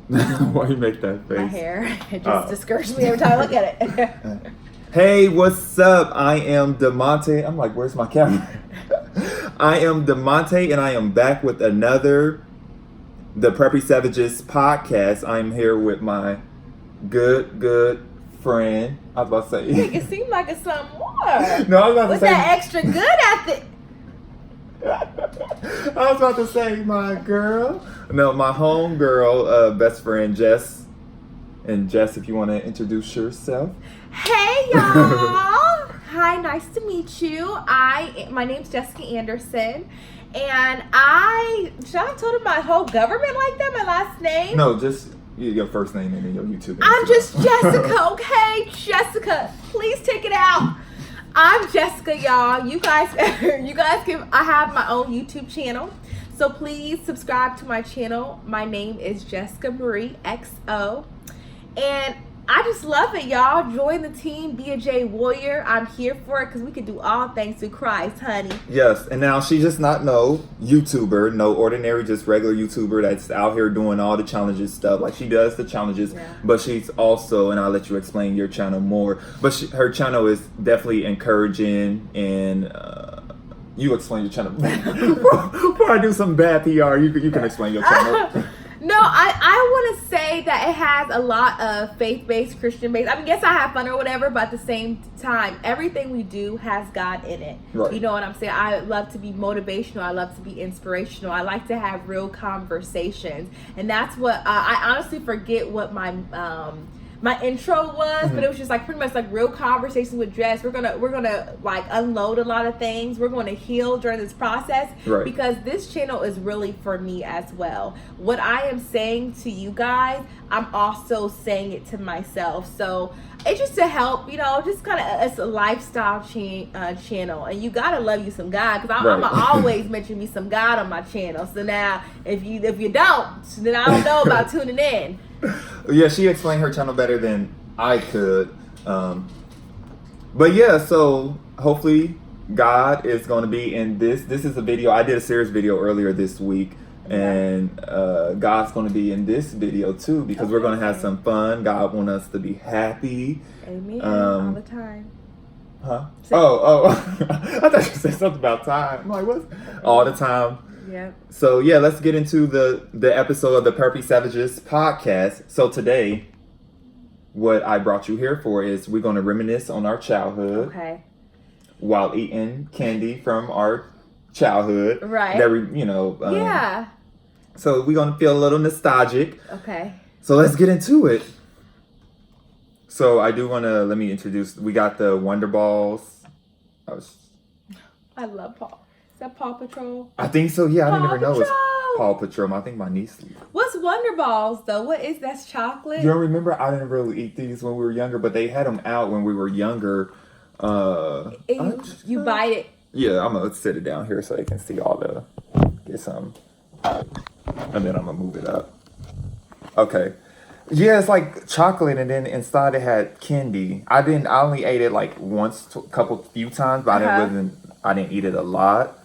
Why you make that face? My hair. It just discourages me every time I look at it. Hey, what's up? I am DeMonte. I'm like, where's my camera? I am DeMonte, and I am back with another the Preppy Savages podcast. I'm here with my good friend. I was about to say. Make it seem like it's something more. No, I was about to What's say. that extra good at it? I was about to say my girl. No, my home girl, best friend Jess. And Jess, if you want to introduce yourself. Hey y'all! Hi, nice to meet you. My name's Jessica Anderson, and should I have told her my whole government like that? My last name? No, just your first name and then your YouTube. I'm just Jessica, okay? Jessica, please take it out. I'm Jessica, y'all. You guys can. I have my own YouTube channel, so please subscribe to my channel. My name is Jessica MarieXo, and I just love it, y'all. Join the team, be a J warrior. I'm here for it because we can do all things through Christ, honey. Yes, and now she's just not no YouTuber, no ordinary, just regular YouTuber that's out here doing all the challenges stuff. Like, she does the challenges, but she's also, and I'll let you explain your channel more, but her channel is definitely encouraging, and you explain your channel. Before I do some bad PR, you can explain your channel. No, I want to say that it has a lot of faith-based, Christian-based. I mean, yes, I have fun or whatever, but at the same time, everything we do has God in it. Right. You know what I'm saying? I love to be motivational. I love to be inspirational. I like to have real conversations. And that's what, I honestly forget what my intro was, but it was just like pretty much like real conversations with Jess. We're gonna like unload a lot of things. We're going to heal during this process, right? Because this channel is really for me as well. What I am saying to you guys, I'm also saying it to myself. So it's just to help, just kind of, it's a lifestyle channel, and you gotta love you some God, because I'm always mention me some God on my channel. So now if you don't, then I don't know about tuning in. Yeah, she explained her channel better than I could. But yeah, so hopefully God is going to be in this. This is a video. I did a serious video earlier this week, and God's going to be in this video too, because we're going to have some fun. God wants us to be happy. Amen. All the time. Huh? Oh. I thought you said something about time. I'm like, what? All the time. Yeah. So yeah, let's get into the episode of the Preppy Savages podcast. So today, what I brought you here for is we're going to reminisce on our childhood. Okay. While eating candy from our childhood. Right. That we, yeah. So we're going to feel a little nostalgic. Okay. So let's get into it. So I do want to, let me introduce, we got the Wonder Balls. I love Paw. Is that Paw Patrol? I think so, yeah. I didn't even know it was Patrol. Paw Patrol. I think my niece. What's Wonder Balls, though? What is that's chocolate? You don't remember? I didn't really eat these when we were younger, but they had them out when we were younger. You bite it. Yeah, I'm going to sit it down here so they can see get some. And then I'm going to move it up. Okay. Yeah, it's like chocolate, and then inside it had candy. I only ate it like once, few times, but I didn't eat it a lot.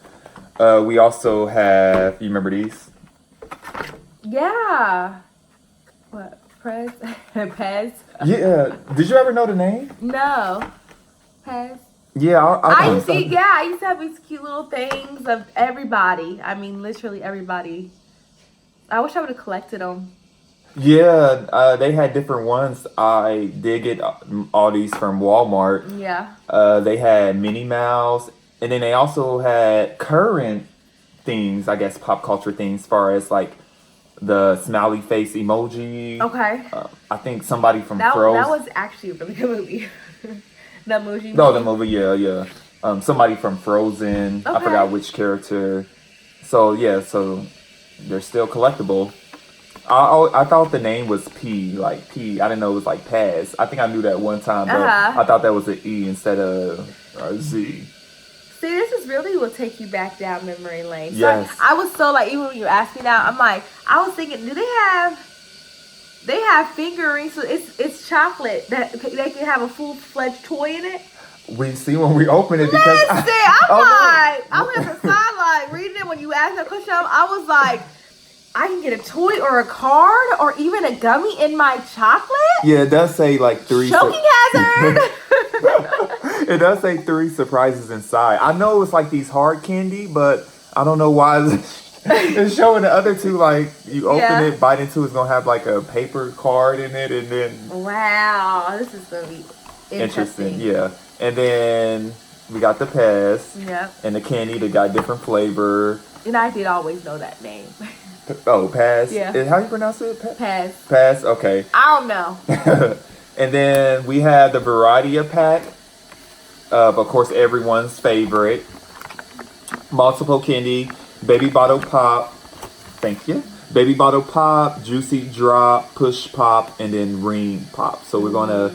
We also have, you remember these? Yeah. What? Pez? Yeah. Did you ever know the name? No. Pez? Yeah. I used to have these cute little things of everybody. I mean, literally everybody. I wish I would have collected them. Yeah, they had different ones. I did get all these from Walmart. Yeah. They had Minnie Mouse, and then they also had current things, I guess pop culture things, as far as like the smiley face emoji. Okay. I think somebody from Frozen. That was actually a really good movie. The emoji. No, the movie, yeah. Somebody from Frozen. Okay. I forgot which character. So yeah, so they're still collectible. I thought the name was P, like P. I didn't know it was like Paz. I think I knew that one time, but I thought that was an E instead of a Z. See, this is really will take you back down memory lane. So Yes. I was so like, even when you asked me that, I'm like, I was thinking, do they have fingerings? So it's chocolate that they can have a full-fledged toy in it. We see when we open it because Listen, I'm at the sideline reading it when you asked that question. I was like, I can get a toy or a card or even a gummy in my chocolate. Yeah, it does say like 3. Choking hazard. It does say 3 surprises inside. I know it's like these hard candy, but I don't know why it's showing the other 2 like you open it, bite into it's gonna have like a paper card in it, and then wow, this is gonna be interesting. Yeah, and then we got the pass. Yep. And the candy that got different flavor. And I did always know that name. Oh, pass. Yeah. How you pronounce it? Pass. Pass. Okay. I don't know. And then we have the variety of pack. Of course, everyone's favorite. Multiple candy, baby bottle pop. Thank you. Baby bottle pop, juicy drop, push pop, and then ring pop. So we're gonna.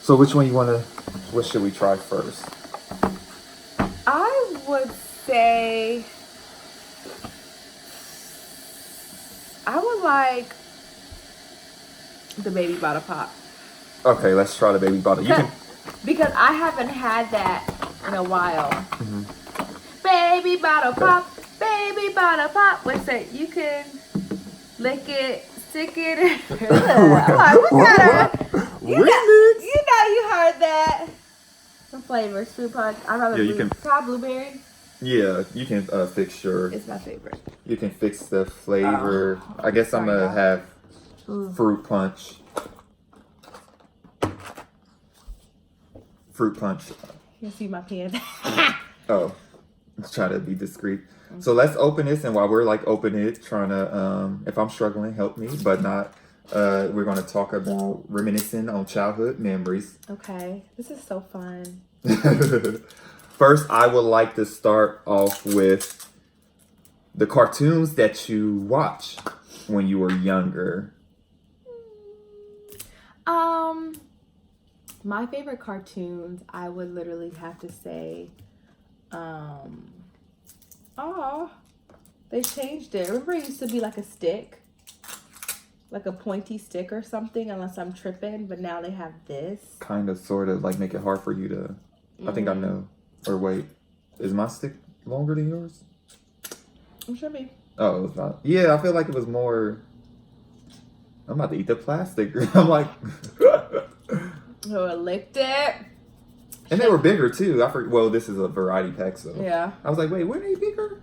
So which one you wanna? What should we try first? I would say I would like the baby bottle pop. Okay, let's try the baby bottle. You can. Because I haven't had that in a while. Baby bottle pop, baby bottle pop. What's it? You can lick it, stick it. I'm like, what kind of? You know you heard that. Some flavors, fruit punch. I rather try blueberry. Yeah, you can fix your. It's my favorite. You can fix the flavor. I guess I'm gonna have fruit punch. Fruit punch. You see my pen. Oh, let's try to be discreet. So let's open this, and while we're like opening it, trying to, if I'm struggling, help me, but not. We're gonna talk about reminiscing on childhood memories. Okay, this is so fun. First, I would like to start off with the cartoons that you watched when you were younger. My favorite cartoons, I would literally have to say, they changed it. Remember it used to be like a stick? Like a pointy stick or something, unless I'm tripping, but now they have this. Kind of, sort of, like make it hard for you to, I think I know. Or wait, is my stick longer than yours? It should be. Oh, it's not. Yeah, I feel like it was more, I'm about to eat the plastic. I'm like... Oh, I licked it. And they were bigger too. Well, this is a variety pack, so yeah. I was like, wait, weren't they bigger?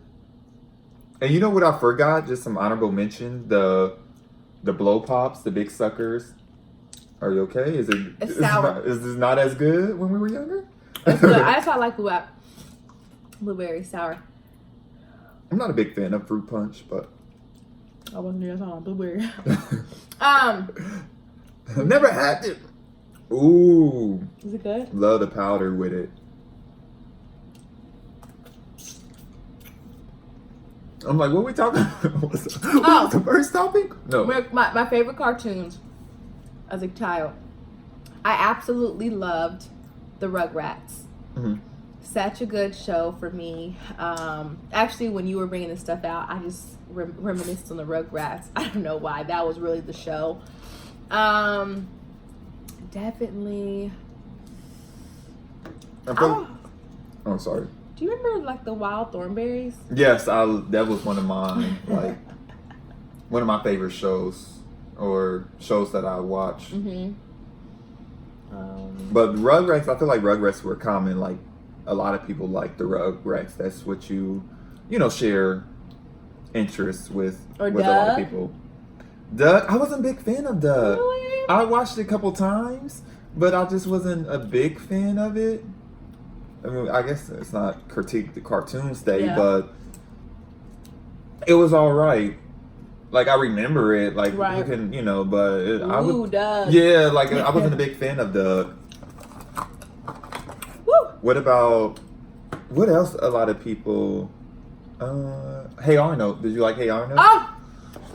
And you know what I forgot? Just some honorable mention: the blow pops, the big suckers. Are you okay? It's sour. Is this not as good when we were younger? It's good. That's why I like blueberry sour. I'm not a big fan of fruit punch, but I wasn't near on blueberry. I've never had it. Ooh. Is it good? Love the powder with it. I'm like, what are we talking about? What was the first topic? No. My favorite cartoons as a child. I absolutely loved the Rugrats. Mm-hmm. Such a good show for me. Actually, when you were bringing this stuff out, I just reminisced on the Rugrats. I don't know why. That was really the show. Definitely. Oh, sorry. Do you remember like the Wild Thornberries? Yes, that was one of mine. Like one of my favorite shows or shows that I watched. Mm-hmm. But Rugrats, I feel like Rugrats were common. Like a lot of people like the Rugrats. That's what you share interests with a lot of people. Doug, I wasn't a big fan of Doug. Really? I watched it a couple times, but I just wasn't a big fan of it. I mean, I guess it's not critique the cartoons day, but it was all right. Like I remember it, like you can, but Doug. Yeah, like I wasn't a big fan of Doug. Woo. What else? A lot of people. Hey Arnold, did you like Hey Arnold? Oh.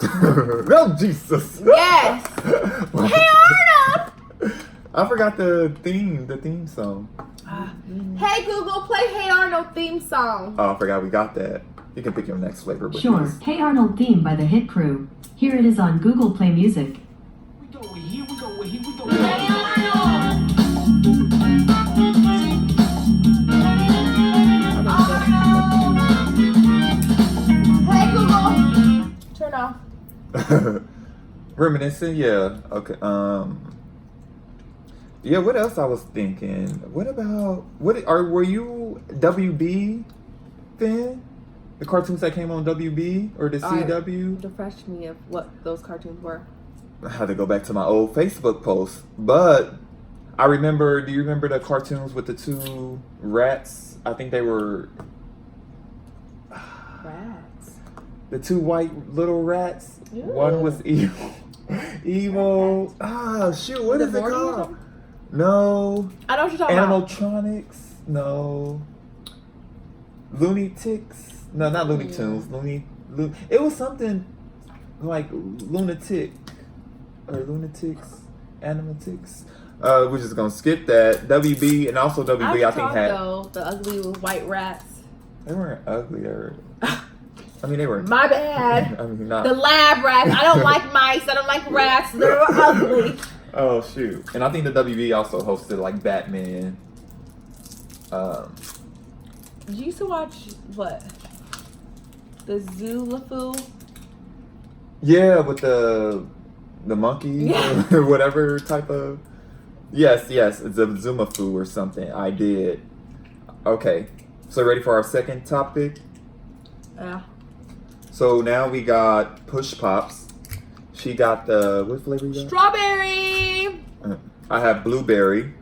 Oh Jesus! Yes. Hey Arnold! I forgot the theme song. Hey Google, play Hey Arnold theme song. Oh, I forgot we got that. You can pick your next flavor. Sure. This. Hey Arnold theme by the Hit Crew. Here it is on Google Play Music. Here we go. Hey Arnold! Hey Google. Reminiscing, yeah. Okay. Yeah. What else I was thinking? What about were you WB fan? The cartoons that came on WB or the CW? Refresh me of what those cartoons were. I had to go back to my old Facebook post, but I remember. Do you remember the cartoons with the two rats? I think they were Rats. the two white little rats. Ew. One was evil. Evil. Ah, shoot. What is it called? No. I know what you're talking about. Animatronics. No. Looney Ticks. No, not Looney Tunes. It was something like lunatic or lunatics, animatics. We're just gonna skip that. WB and also WB I think had the ugly white rats. They weren't ugly. They were. I mean, they were. My bad. I mean, not the lab rats. I don't like mice. I don't like rats. They're ugly. Oh shoot! And I think the WB also hosted like Batman. Did you used to watch what? The Zoolafu? Yeah, with the monkey or whatever type of. Yes, it's a Zumafu or something. I did. Okay, so ready for our second topic? Yeah. So now we got Push Pops. She got what flavor you got? Strawberry. I have blueberry.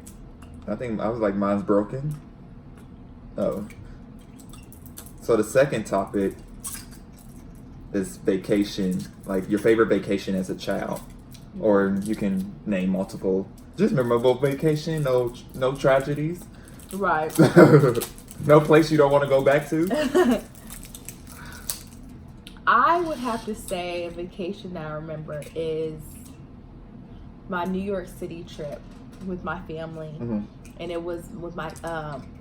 I think I was like, mine's broken. Oh. So the second topic is vacation, like your favorite vacation as a child, or you can name multiple. Just memorable vacation, no tragedies. Right. No place you don't want to go back to. I would have to say a vacation that I remember is my New York City trip with my family. Mm-hmm. And it was with my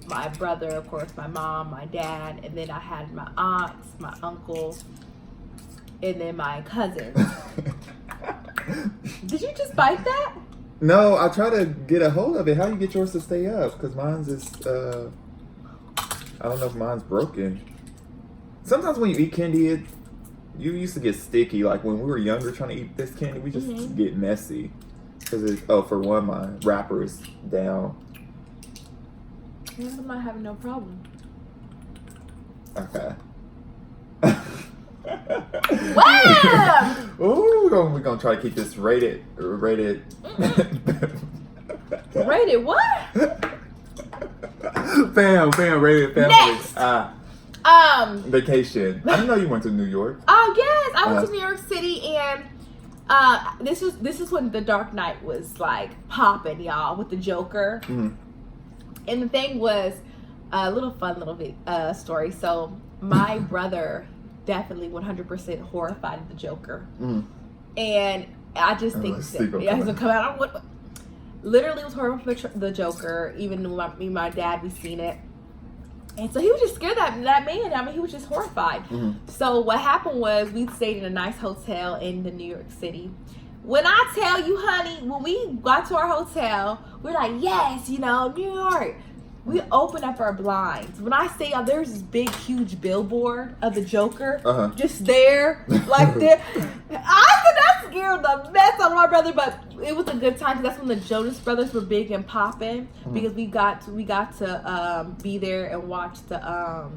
my brother, of course, my mom, my dad, and then I had my aunts, my uncle, and then my cousins. Did you just bite that? No, I try to get a hold of it. How you get yours to stay up? Because mine's is, I don't know if mine's broken. Sometimes when you eat candy, you used to get sticky. Like when we were younger trying to eat this candy, we just get messy. Because for one, my wrapper is down. I'm not having no problem. Okay. Wow! Ooh, we're gonna try to keep this rated. Rated what? Bam, rated family. Next. Vacation. I didn't know you went to New York. Oh yes, I went to New York City, and this is when The Dark Knight was like popping, y'all, with the Joker. Mm-hmm. And the thing was, a little story. So my brother definitely 100% horrified of the Joker, and I just think he's gonna come out. Literally was horrified for the Joker. Even me and my dad, we seen it. And so he was just scared that man. I mean, he was just horrified. Mm-hmm. So what happened was we stayed in a nice hotel in the New York City. When I tell you, honey, when we got to our hotel, we're like, yes, New York. We opened up our blinds. When I say there's this big, huge billboard of the Joker just there, like there. I said that scared the mess out of my brother, but it was a good time because that's when the Jonas Brothers were big and popping because we got to be there and watch the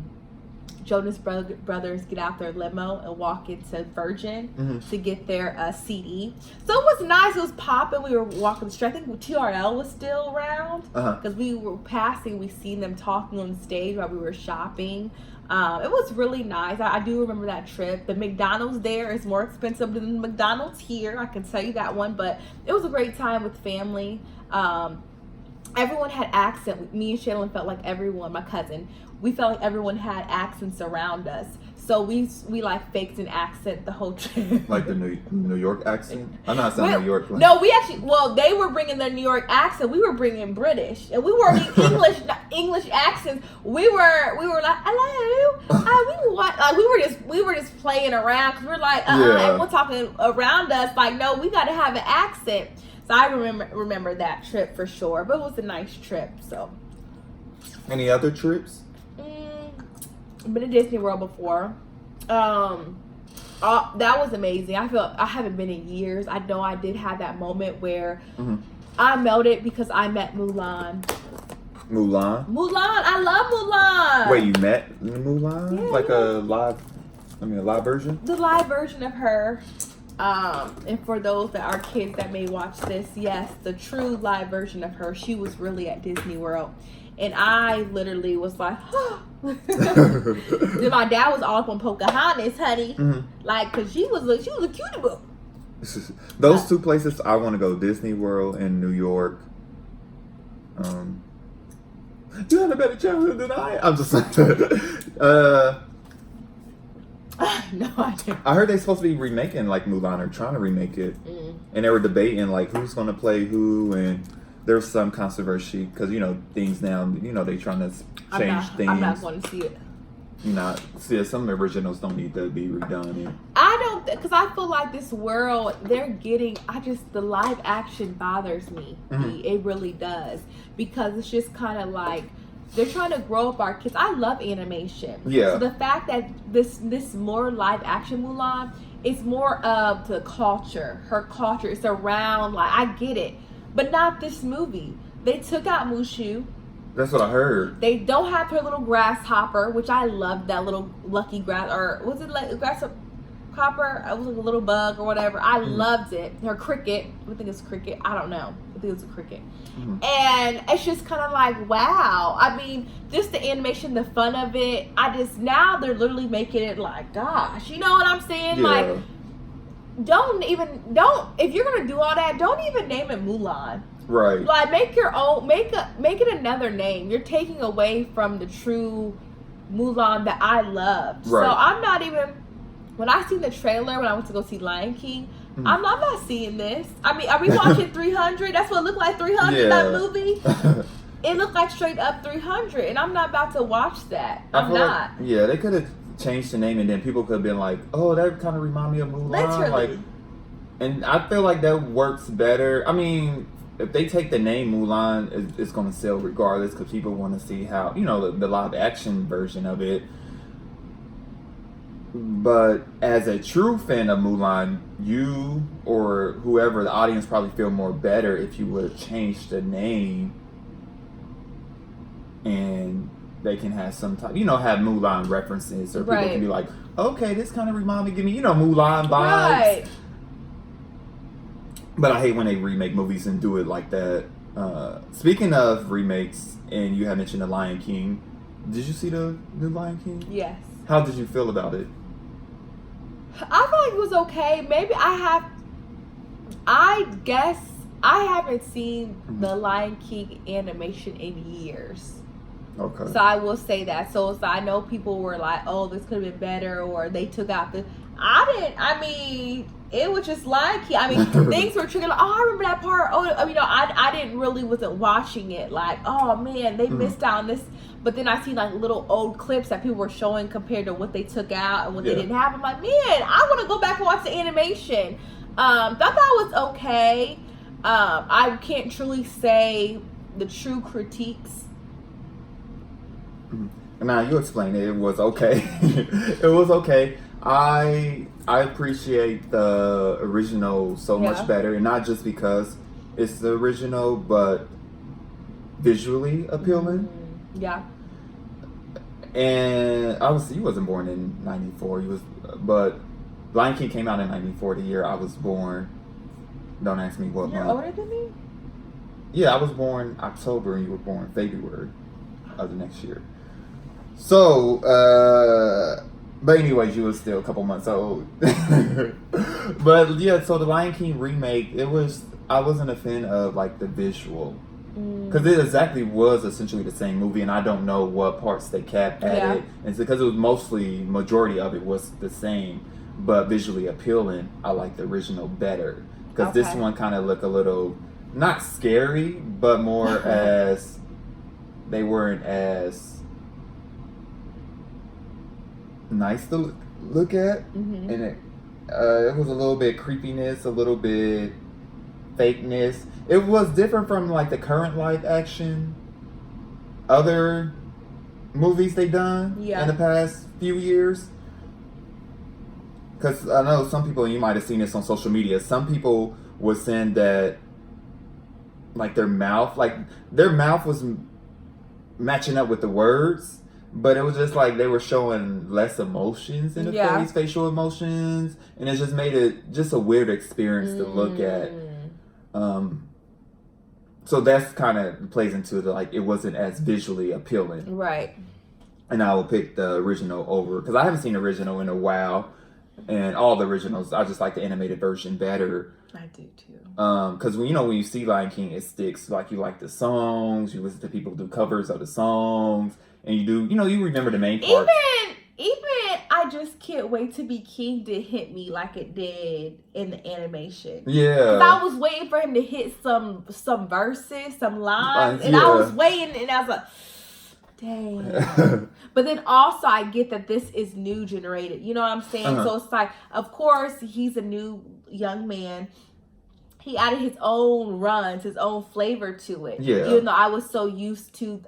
Jonas Brothers get out their limo and walk into Virgin to get their CD. So it was nice. It was popping. We were walking the street. I think TRL was still around because we were passing. We seen them talking on stage while we were shopping. It was really nice. I do remember that trip. The McDonald's there is more expensive than the McDonald's here. I can tell you that one. But it was a great time with family. Everyone had accent. Me and Shaylin felt like everyone, my cousin, we felt like everyone had accents around us. So we like faked an accent the whole trip. Like the New York accent? I'm not saying New York. No, we actually, they were bringing their New York accent. We were bringing British. And we weren't English accents. We were like, hello. We were just playing around because we're like, everyone talking around us. Like, no, we got to have an accent. So I remember that trip for sure. But it was a nice trip, so. Any other trips? Been to Disney World before. That was amazing. I feel I haven't been in years. I know I did have that moment where Mm-hmm. I melted because I met Mulan. Mulan? I love Mulan. Wait, you met Mulan? Yeah, Like yeah. a live version? The live version of her. And for those that are kids that may watch this, yes, the true live version of her. She was really at Disney World. And I literally was like, Then my dad was all up on Pocahontas, honey. Mm-hmm. Like, cause she was a cutie boo. Those two places I want to go: Disney World and New York. You had a better childhood than I. I'm just like, No, I didn't. I heard they're supposed to be remaking like Mulan or trying to remake it, and they were debating like who's going to play who, and there's some controversy because things now they trying to change things. I'm not going to see it. Some originals don't need to be redone. I don't, because I feel like this world, the live action bothers me. Mm-hmm. It really does. Because it's just kind of like, they're trying to grow up our kids. I love animation. Yeah. So the fact that this more live action Mulan, it's more of the culture. Her culture. It's around, like, I get it. But not this movie. They took out Mushu. That's what I heard. They don't have her little grasshopper, which I loved that little lucky grass, or was it like grasshopper? It was like a little bug or whatever. I loved it. Her cricket. I think it's cricket. I don't know. I think it was a cricket. Mm-hmm. And it's just kind of like, wow. I mean, just the animation, the fun of it. Now they're literally making it like, gosh, you know what I'm saying? Yeah. Like, if you're going to do all that, don't even name it Mulan. Right. Like, make your own, make it another name. You're taking away from the true Mulan that I loved. Right. So I'm not even, when I seen the trailer when I went to go see Lion King, I'm not seeing this. I mean, are we watching 300? That's what it looked like, 300, that movie. It looked like straight up 300, and I'm not about to watch that. I'm not. Yeah, they could have changed the name, and then people could have been like, "Oh, that kind of remind me of Mulan." Literally. Like, and I feel like that works better. I mean, if they take the name Mulan, it's going to sell regardless because people want to see how the live action version of it. But as a true fan of Mulan, you or whoever the audience probably feel more better if you would have changed the name, and they can have some type, have Mulan references, or people can be like, okay, this kind of remind me, give me, Mulan vibes. Right. But I hate when they remake movies and do it like that. Speaking of remakes, and you had mentioned The Lion King, did you see the new Lion King? Yes. How did you feel about it? I feel like it was okay. Maybe I guess I haven't seen the Lion King animation in years. Okay. So I will say that. So I know people were like, oh, this could have been better, or they took out it was just Lion King. I mean, things were triggered. Like, oh, I remember that part. Oh, I didn't really wasn't watching it. Like, oh man, they missed out on this. But then I see like little old clips that people were showing compared to what they took out and what they didn't have. I'm like, man, I want to go back and watch the animation. Thought that was okay. I can't truly say the true critiques. Now you explained it. It was okay. It was okay. I appreciate the original so much better, and not just because it's the original, but visually appealing. Yeah. And obviously, you wasn't born in '94. But Lion King came out in '94, the year I was born. Don't ask me what You're month. older than me? Yeah, I was born October, and you were born February of the next year. So, but anyways, you were still a couple months old. But yeah, so the Lion King remake, I wasn't a fan of like the visual. Because it exactly was essentially the same movie, and I don't know what parts they kept at it. And because it was majority of it was the same, but visually appealing, I like the original better. Because this one kind of looked a little, not scary, but more as, they weren't as nice to look at. And it was a little bit creepiness, a little bit fakeness. It was different from like the current live action other movies they done in the past few years. because I know some people, and you might have seen this on social media, some people were saying that like their mouth was matching up with the words, but it was just like they were showing less emotions in the face, facial emotions, and it just made it just a weird experience to look at. So that's kind of plays into the, like, it wasn't as visually appealing. Right. And I will pick the original over, because I haven't seen the original in a while, and all the originals, I just like the animated version better. I do too. Because when you see Lion King, it sticks. Like, you like the songs, you listen to people do covers of the songs, and you do, you remember the main part. Even I Just Can't Wait to Be King did hit me like it did in the animation. Yeah. Because I was waiting for him to hit some verses, some lines, and I was waiting, and I was like, dang. But then also I get that this is new generated. You know what I'm saying? So it's like, of course, he's a new young man. He added his own runs, his own flavor to it. Yeah. Even though I was so used to,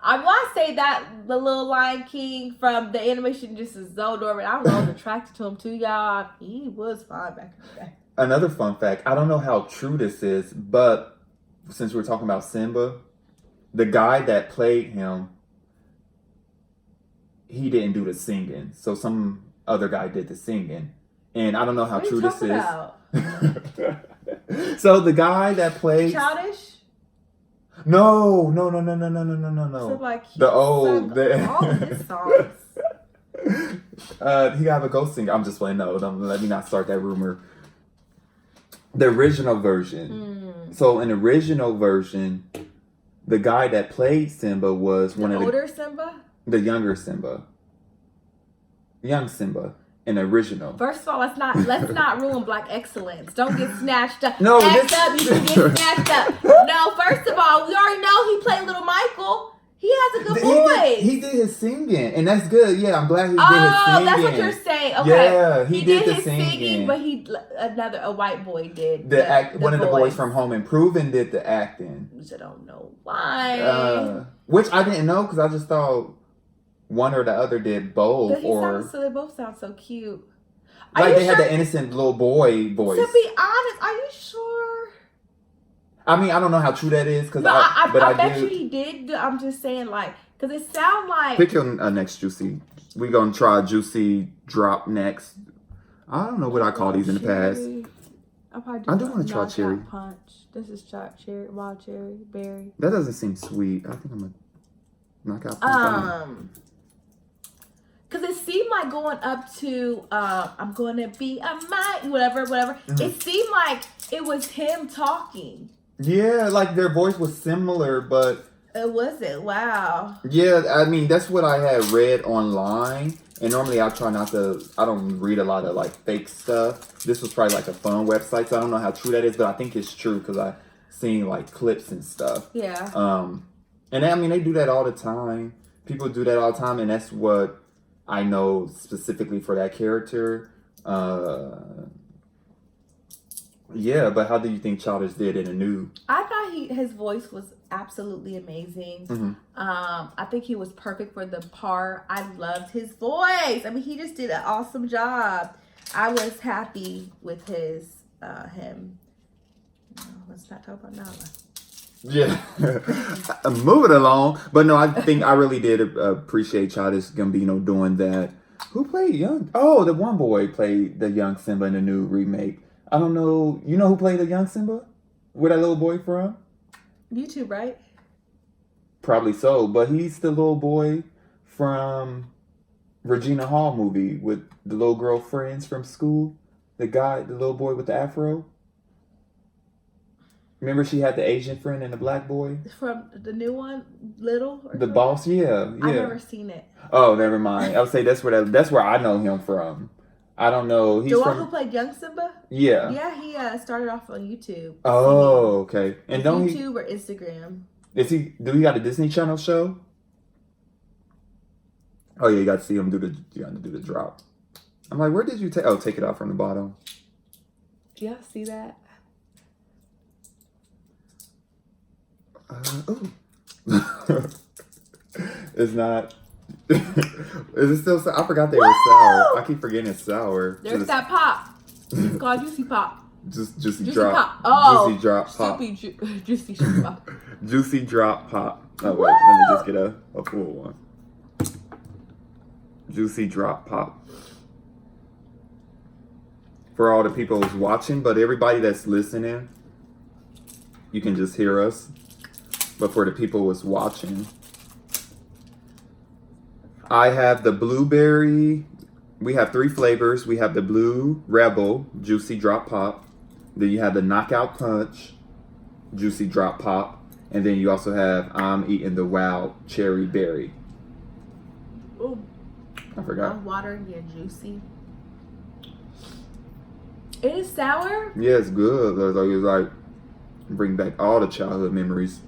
I want to say that the little Lion King from the animation just is so adorable. I was attracted to him too, y'all. He was fine back in the day. Another fun fact, I don't know how true this is, but since we're talking about Simba, the guy that played him, he didn't do the singing. So some other guy did the singing. And I don't know how true this is. So the guy that played... Childish? No. So like the old... all of his songs. He have a ghost singer. I'm just playing. No, let me not start that rumor. The original version. So in the original version, the guy that played Simba was one of the... older Simba? The younger Simba. Young Simba. In the original. First of all, let's not ruin Black excellence. Don't get snatched up. No, you can get snatched up. No, first of all, we already know he played Little Michael. He has a good voice. He did his singing, and that's good. Yeah, I'm glad he did his singing. Oh, that's what you're saying. Okay. Yeah, he did the his singing, but a white boy did one of the boys from Home Improving did the acting. Which I don't know why. Which I didn't know, because I just thought one or the other did both. So they both sound so cute. Like they had the innocent little boy voice. To be honest, are you sure? I mean, I don't know how true that is, because I bet you he did. I'm just saying, like, because it sounds like... Pick your next Juicy. We're going to try Juicy Drop next. I don't know what I call these in the past. I do want to try cherry. Punch. This is cherry, wild cherry, berry. That doesn't seem sweet. I think I'm going to knock out punch. Because it seemed like going up to, I'm going to be a mighty, whatever. Mm-hmm. It seemed like it was him talking. Yeah, like their voice was similar, but... It wasn't. Wow. Yeah, I mean, that's what I had read online. And normally I try not to... I don't read a lot of, like, fake stuff. This was probably, like, a fun website, so I don't know how true that is, but I think it's true because I've seen, like, clips and stuff. Yeah. And, I mean, they do that all the time. People do that all the time, and that's what... I know specifically for that character. Yeah, but how do you think Childish did in the new? I thought his voice was absolutely amazing. Mm-hmm. I think he was perfect for the part. I loved his voice. I mean, he just did an awesome job. I was happy with him. Let's not talk about Nala. Yeah, moving along. But no, I think I really did appreciate Childish Gambino doing that. Who played young? Oh, the one boy played the young Simba in the new remake. I don't know. You know who played the young Simba? Where that little boy from? YouTube, right? Probably so. But he's the little boy from Regina Hall movie with the little girl friends from school. The little boy with the afro. Remember she had the Asian friend and the black boy? From the new one, Little? The boss, yeah. I've never seen it. Oh, never mind. I would say that's where I know him from. I don't know. He's the one who played young Simba? Yeah. Yeah, he started off on YouTube. Oh, okay. And don't YouTube or Instagram. Do he got a Disney Channel show? Oh yeah, you got to see him do the drop. I'm like, where did you take it off from the bottom? Do y'all see that? It's not. Is it still sour? I forgot they were sour. I keep forgetting it's sour. There's that pop. It's called Juicy Pop. Just juicy Juicy drop. Pop. Oh, Juicy drop pop. Juicy Pop. Juicy drop pop. Oh wait, let me just get a full one. Juicy drop pop. For all the people who's watching, but everybody that's listening, you can just hear us. But for the people who's watching, I have the blueberry. We have 3 flavors. We have the Blue Rebel Juicy Drop Pop. Then you have the Knockout Punch Juicy Drop Pop. And then you also have I'm Eating the Wild Cherry Berry. Ooh. I forgot. Water and get juicy. It is sour? Yeah, it's good. It's like bring back all the childhood memories.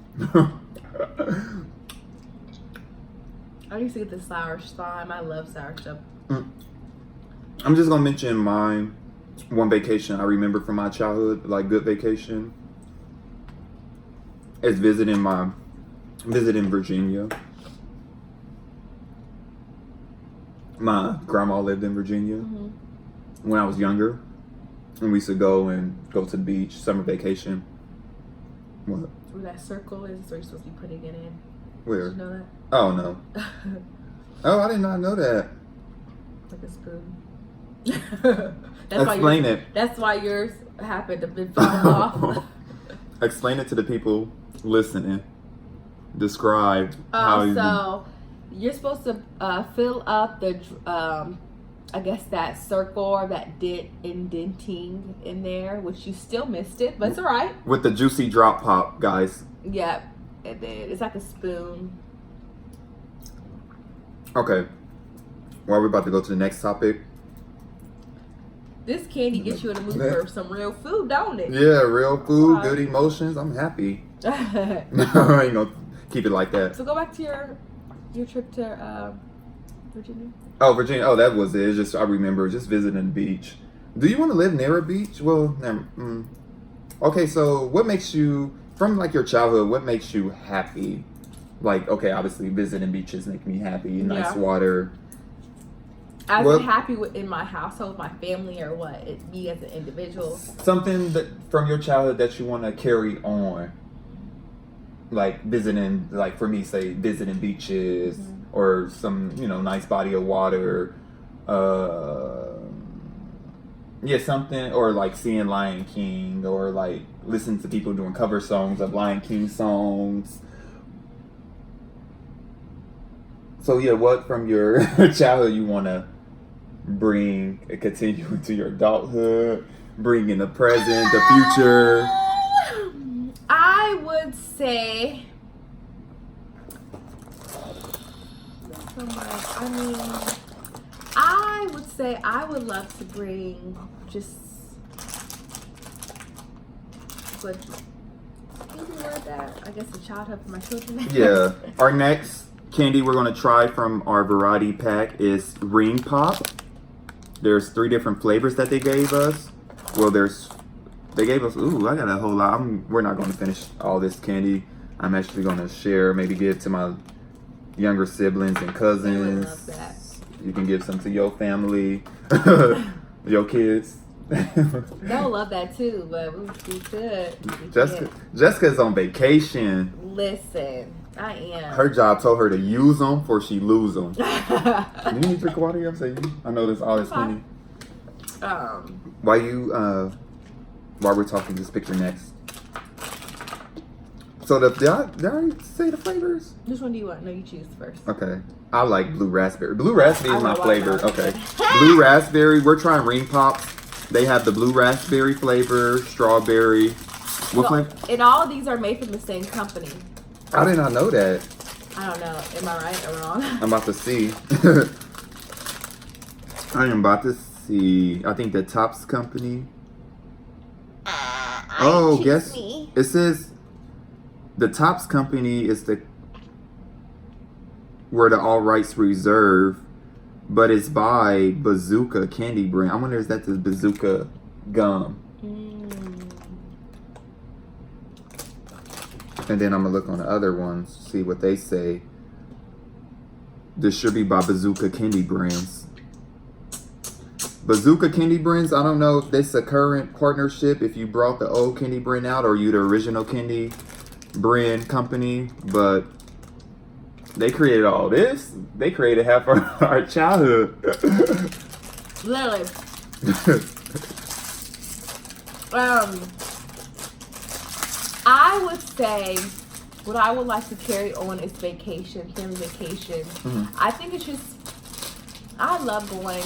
I used to get the sour slime. I love sour stuff. I'm just gonna mention my one vacation I remember from my childhood, like good vacation. Is visiting Virginia. My grandma lived in Virginia when I was younger, and we used to go to the beach, summer vacation. What? Where that circle is where you're supposed to be putting it in. Where? Did you know that? Oh no. Oh, I did not know that. Like a spoon. Explain it. That's why yours happened to be falling off. Explain it to the people listening. Describe how you. So you're supposed to fill up the, I guess that circle or that indenting in there, which you still missed it, but it's all right. With the juicy drop pop, guys. Yep, and then it's like a spoon. Okay. Well, we're about to go to the next topic. This candy gets you in the mood for some real food, don't it? Yeah, real food, good emotions. I'm happy. No, I ain't gonna keep it like that. So go back to your trip to Virginia. Oh, Virginia. Oh, that was it. It's just I remember just visiting the beach. Do you want to live near a beach? Well, never. Okay, so what makes you from like your childhood? What makes you happy? Like, okay, obviously visiting beaches make me happy. Nice water. As in happy in my household, my family, or what? It me as an individual. Something that from your childhood that you want to carry on. Like visiting, like for me, say visiting beaches or some, nice body of water. Yeah, something, or like seeing Lion King, or like listening to people doing cover songs of Lion King songs. So yeah, what from your childhood you want to bring and continue into your adulthood, bring in the present, the future? I would say, I would say I would love to bring just, but can you word that? I guess a childhood for my children. Yeah. Our next candy we're going to try from our variety pack is Ring Pop. There's 3 different flavors that they gave us. Well, they gave us, I got a whole lot. We're not going to finish all this candy. I'm actually going to share, maybe give to my younger siblings and cousins. Love that. You can give some to your family, your kids. They'll love that too, but we could. Jessica's on vacation. Listen, I am. Her job told her to use them before she lose them. You need to drink water? I'm saying I know there's all this honey. While we're talking, just pick your next. So did I say the flavors? Which one do you want? No, you choose first. Okay. I like blue raspberry. Blue raspberry is my flavor. Okay. Blue raspberry. We're trying Ring Pops. They have the blue raspberry flavor, strawberry. What flavor? And all of these are made from the same company. I did not know that. I don't know. Am I right or wrong? I'm about to see. I am about to see. I think the Tops company. Guess me. It says the Tops company is where the all rights reserved, but it's by Bazooka Candy Brand. I wonder is that the Bazooka gum? And then I'm gonna look on the other ones, see what they say. This should be by Bazooka Candy Brands. Bazooka Candy Brands, I don't know if this is a current partnership, if you brought the old candy brand out or you the original candy brand company, but they created all this. They created half our childhood. Literally. I would say what I would like to carry on is vacation, family vacation. I think it's just, I love going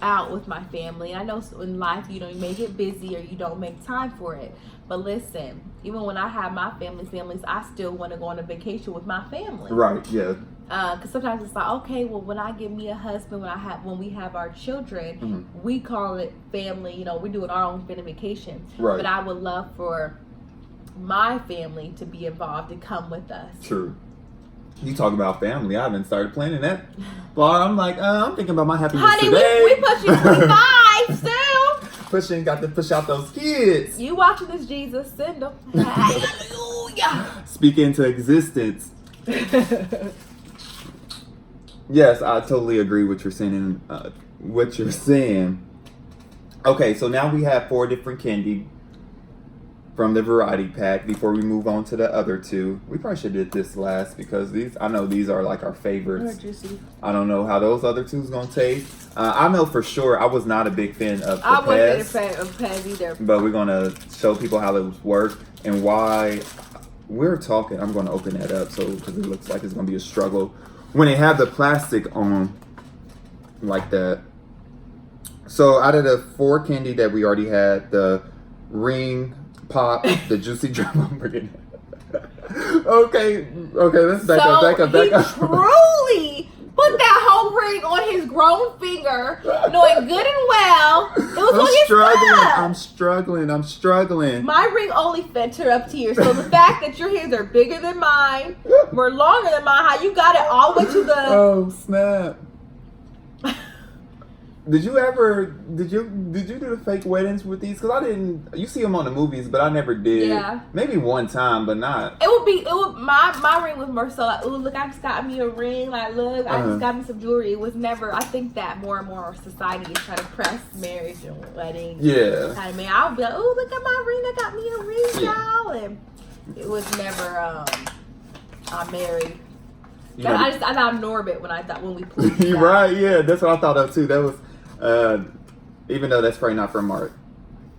out with my family. I know in life, you may get busy or you don't make time for it. But listen, even when I have my families, I still want to go on a vacation with my family. Right, yeah. Because sometimes it's like, okay, well, when I get me a husband, when we have our children, we call it family. We're doing our own family vacation. Right. But I would love for my family to be involved and come with us. True. You talk about family. I haven't started planning that. But I'm like, I'm thinking about my happiness today. We pushing 25 still. Got to push out those kids. You watching this, Jesus? Send them. Hallelujah. Speak into existence. Yes, I totally agree with you're saying. Okay, so now we have 4 different candy from the variety pack. Before we move on to the other 2, we probably should have did this last because I know these are like our favorites. They're juicy. I don't know how those other 2's gonna taste. I know for sure I was not a big fan of the I wasn't a Pez, fan of Pez either. but we're gonna show people how those work and why we're talking. I'm gonna open that up because it looks like it's gonna be a struggle when they have the plastic on like that. So out of the 4 candy that we already had, the ring pop, the juicy drop. Okay, let's back up. He truly put that whole ring on his grown finger, knowing good and well it was on his thumb. I'm struggling. My ring only fits her up to here, so the fact that your hairs are bigger than mine, were longer than mine, how you got it all the way to the... Oh, snap. Did you do the fake weddings with these? Because I didn't. You see them on the movies, but I never did. Yeah. Maybe one time, but not. My ring was more so like, ooh, look, I just got me a ring. Like, look, I just got me some jewelry. It was never. I think that more and more society is trying to press marriage and weddings. Yeah. Kind of man, I'll be like, ooh, look at my ring. I got me a ring, y'all. And it was never. I'm married. I thought of Norbit when we played. You're right. Yeah, that's what I thought of too. That was. Even though that's probably not from our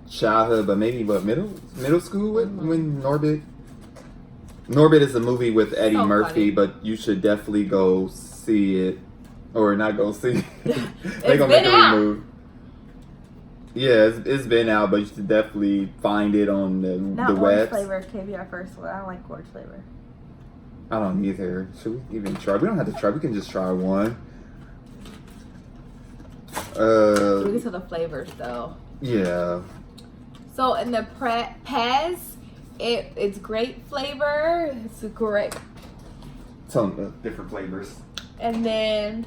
childhood, but maybe middle school when Norbit is a movie with Eddie Murphy, but you should definitely go see it or not go see it. They're gonna make a remove. Yeah, it's been out, but you should definitely find it on the Not web. orange flavor can be our first one. I don't like orange flavor. I don't either. Should we even try? We don't have to try. We can just try one. We get to the flavors though. Yeah. So in the Pez, it's grape flavor. It's great. Some different flavors. And then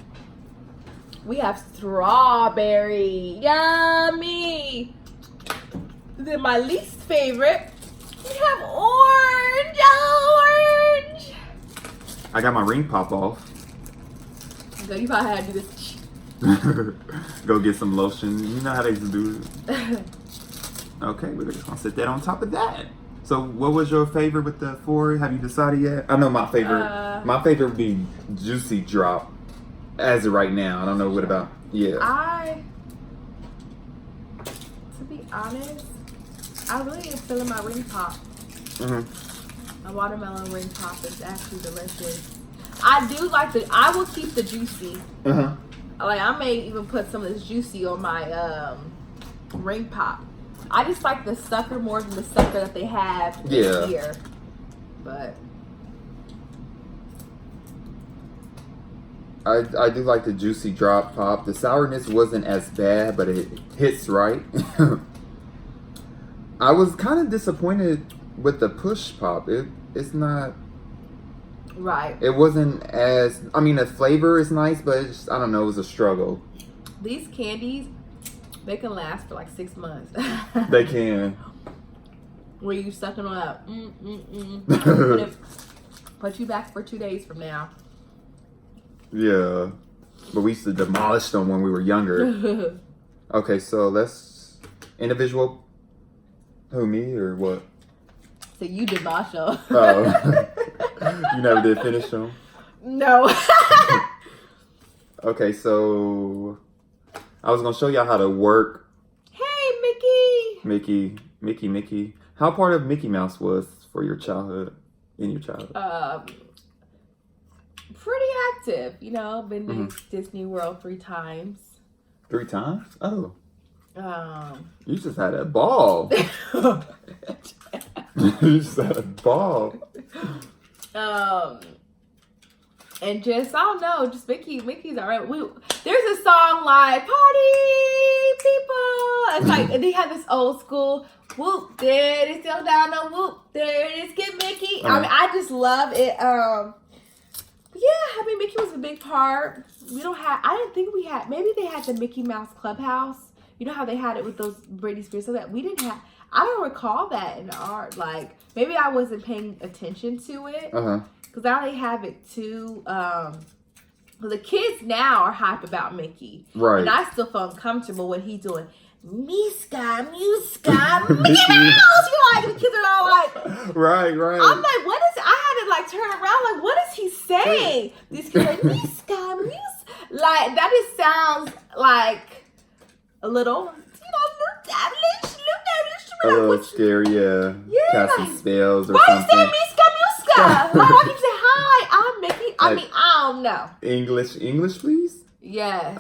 we have strawberry. Yummy. Then my least favorite, we have orange. Orange. I got my ring pop off. So you probably had to do this. Go get some lotion. You know how they do it. Okay, we're just gonna set that on top of that. So, what was your favorite with the 4? Have you decided yet? I know my favorite. My favorite would be Juicy Drop. As of right now, I don't know what about. Yeah. To be honest, I really am feeling my ring pop. My watermelon ring pop is actually delicious. I will keep the juicy. Like, I may even put some of this juicy on my ring pop. I just like the sucker more than the sucker that they have here. But I do like the Juicy Drop pop. The sourness wasn't as bad, but it hits right. I was kind of disappointed with the Push Pop. It's not... Right. It wasn't as... I mean, the flavor is nice, but it's just, I don't know, it was a struggle. These candies, they can last for like 6 months. They can. Where you sucking on up. Put you back for 2 days from now. Yeah. But we used to demolish them when we were younger. Okay, so let's individual. Who, me or what? So you demolish them. Oh. You never did finish them? No. Okay, so I was gonna show y'all how to work Hey, Mickey. How part of Mickey Mouse was for your childhood, in your childhood? Pretty active, you know. Been to Disney World 3 times. 3 times? Oh, Um, you just had a ball. You just had a ball. And just I don't know, just Mickey's alright. There's a song like "Party People." It's like, and they have this old school whoop. There it is, still down the whoop. There it is, get Mickey. I mean, I just love it. Yeah, I mean, Mickey was a big part. We don't have. I didn't think we had. Maybe they had the Mickey Mouse Clubhouse. You know how they had it with those Britney Spears, so that we didn't have. I don't recall that in art. Like maybe I wasn't paying attention to it. Because now they have it too. The kids now are hype about Mickey. Right. And I still feel uncomfortable when he's doing Miska, Mickey Mouse. You like the kids are all like, right. I'm like, what is? I had to like turn around. Like, what is he saying? These kids are like Miska, like that. Just sounds like a little, a little scary, yeah. Casting spells or why something. Why you say Miska? Why don't you say hi? I'm Mickey. I mean, I don't know. English, please. Yes.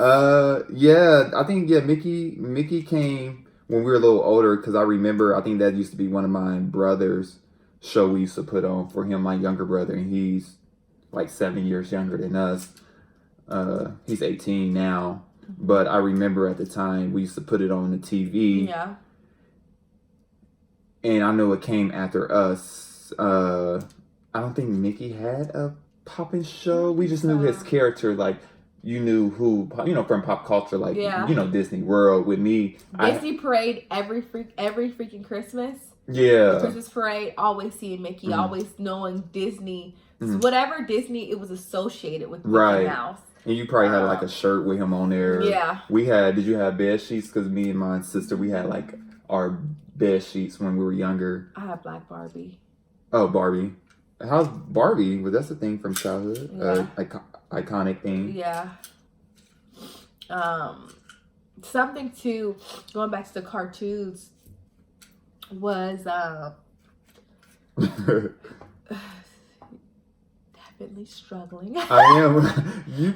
Yeah. I think Mickey came when we were a little older because I remember. I think that used to be one of my brother's show we used to put on for him, my younger brother, and he's like 7 years younger than us. He's 18 now, but I remember at the time we used to put it on the TV. Yeah. And I know it came after us. I don't think Mickey had a poppin' show. We just knew his character, like you knew who, from pop culture, like Disney World. With me, Disney parade every freaking Christmas. Yeah. Christmas parade, always seeing Mickey, always knowing Disney. Whatever Disney, it was associated with Mickey Mouse. And you probably had like a shirt with him on there. Yeah. Did you have bed sheets? Because me and my sister, we had like our bed sheets when we were younger. I have Black Barbie. Oh, Barbie. How's Barbie? Well, that's a thing from childhood. Yeah. Iconic thing. Yeah. Something to, going back to the cartoons, was definitely struggling. I am.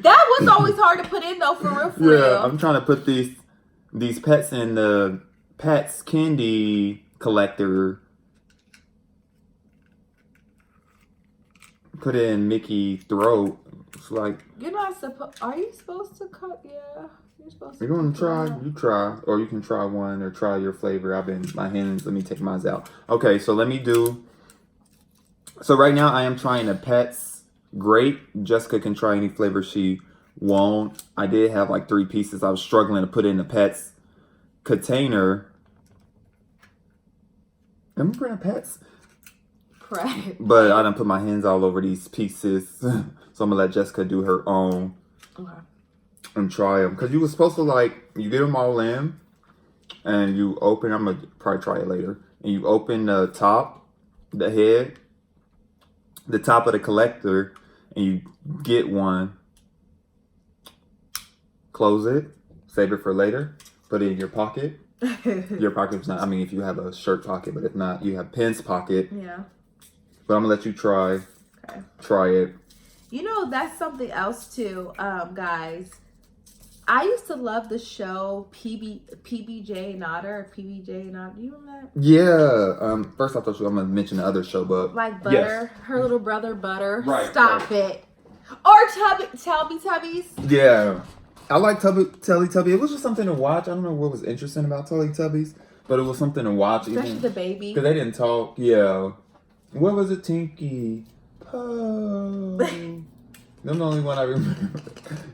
That was always hard to put in though, for real. Yeah, I'm trying to put these pets in the Pets candy collector. Put it in Mickey's throat. It's like, you're not supposed. Are you supposed to cut? Yeah, you're supposed to. You're gonna try. You try, or you can try one, or try your flavor. My hands. Let me take mine out. Okay, so let me do. So right now I am trying a Pets grape. Jessica can try any flavor she won't. I did have like 3 pieces. I was struggling to put in the Pets container. Am I putting Pets? Right. But I done put my hands all over these pieces. So I'm gonna let Jessica do her own. Okay. And try them. Because you were supposed to you get them all in. And you open, I'm gonna probably try it later. And you open the top, the head, the top of the collector. And you get one. Close it. Save it for later. Put it in your pocket. Your pocket's not, if you have a shirt pocket, but if not, you have pen's pocket. Yeah. But I'm gonna let you try. Okay. Try it. That's something else too, guys. I used to love the show PBJ and Otter. Do you remember that? Yeah. First I thought I'm gonna mention the other show, but like Butter, yes. Her little brother Butter. Right. Stop it. Or Teletubbies. Yeah. I like Teletubby. It was just something to watch. I don't know what was interesting about Teletubbies, but it was something to watch. Especially the baby. Because they didn't talk. Yeah. What was it? Tinky. Po. Them the only one I remember.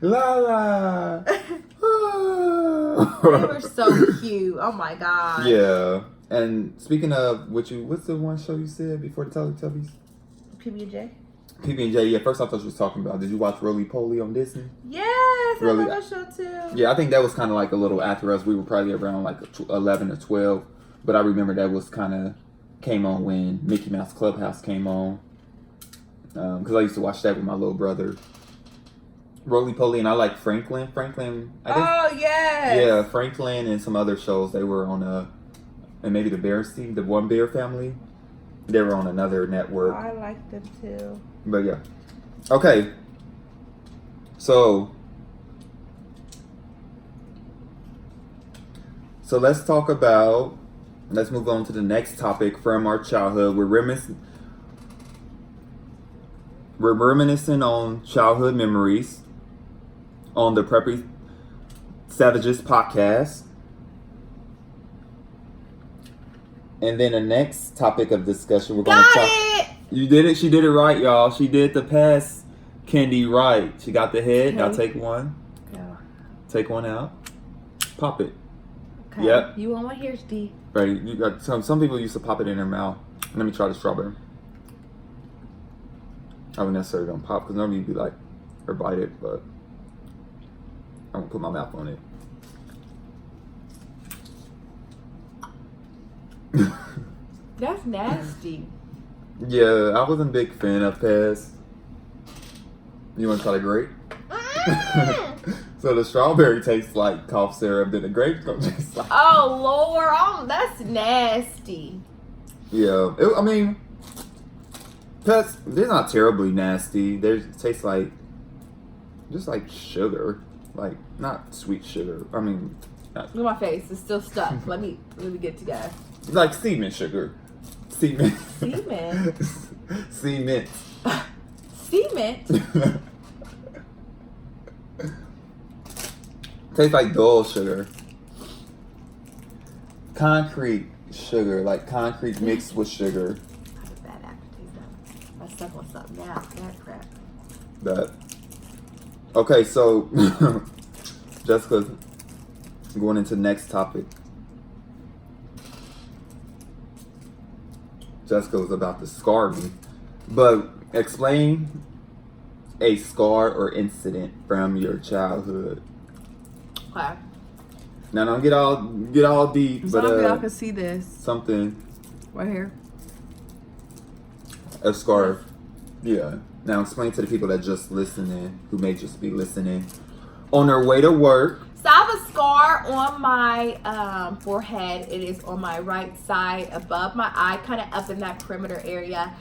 La la. They were so cute. Oh my god. Yeah. And speaking of what's the one show you said before the Teletubbies? PBJ. PB&J. Yeah, first I thought you was talking about. Did you watch Roly Poly on Disney? Yes, Really? I love that show too. Yeah, I think that was kind of like a little after us. We were probably around like 11 or 12. But I remember that was kind of came on when Mickey Mouse Clubhouse came on. Because I used to watch that with my little brother. Roly Poly, and I like Franklin. I guess. Oh, yes. Yeah, Franklin and some other shows. They were on and maybe the Bear team, the One Bear Family. They were on another network. I like them too. But yeah. Okay. So let's move on to the next topic from our childhood. We're reminiscing on childhood memories on the Preppy Savages podcast. And then the next topic of discussion, we're going to talk. It! You did it. She did it right, y'all. She did the pass candy right. She got the head. Okay. Now take one. Go. Take one out. Pop it. Okay. Yep. You want one? Here's D. Right. You got some people used to pop it in their mouth. Let me try the strawberry. I wouldn't necessarily don't pop because normally you'd be like, or bite it, but I'm gonna put my mouth on it. That's nasty. Yeah, I wasn't a big fan of Pez. You want to try the grape? So the strawberry tastes like cough syrup, then the grape's gonna taste like. Oh Lord, that's nasty. Yeah, I mean, Pez, they're not terribly nasty. They taste like just like sugar, like not sweet sugar. I mean, Look at my face; it's still stuck. Let me get it together. like cement sugar. Cement. Cement. Cement. Cement. Tastes like dull sugar. Concrete sugar, like concrete mixed with sugar. I have a bad aftertaste now. I stuck on something now. That crap. That. Okay, so Jessica, going into the next topic. Jessica was about to scar me, but explain a scar or incident from your childhood. Okay. Now don't get all deep, but y'all can see this something, right here. a scarf. Yeah. Now explain to the people that just listening, who may just be listening, on their way to work. So I have a scar on my forehead. It is on my right side, above my eye, kind of up in that perimeter area,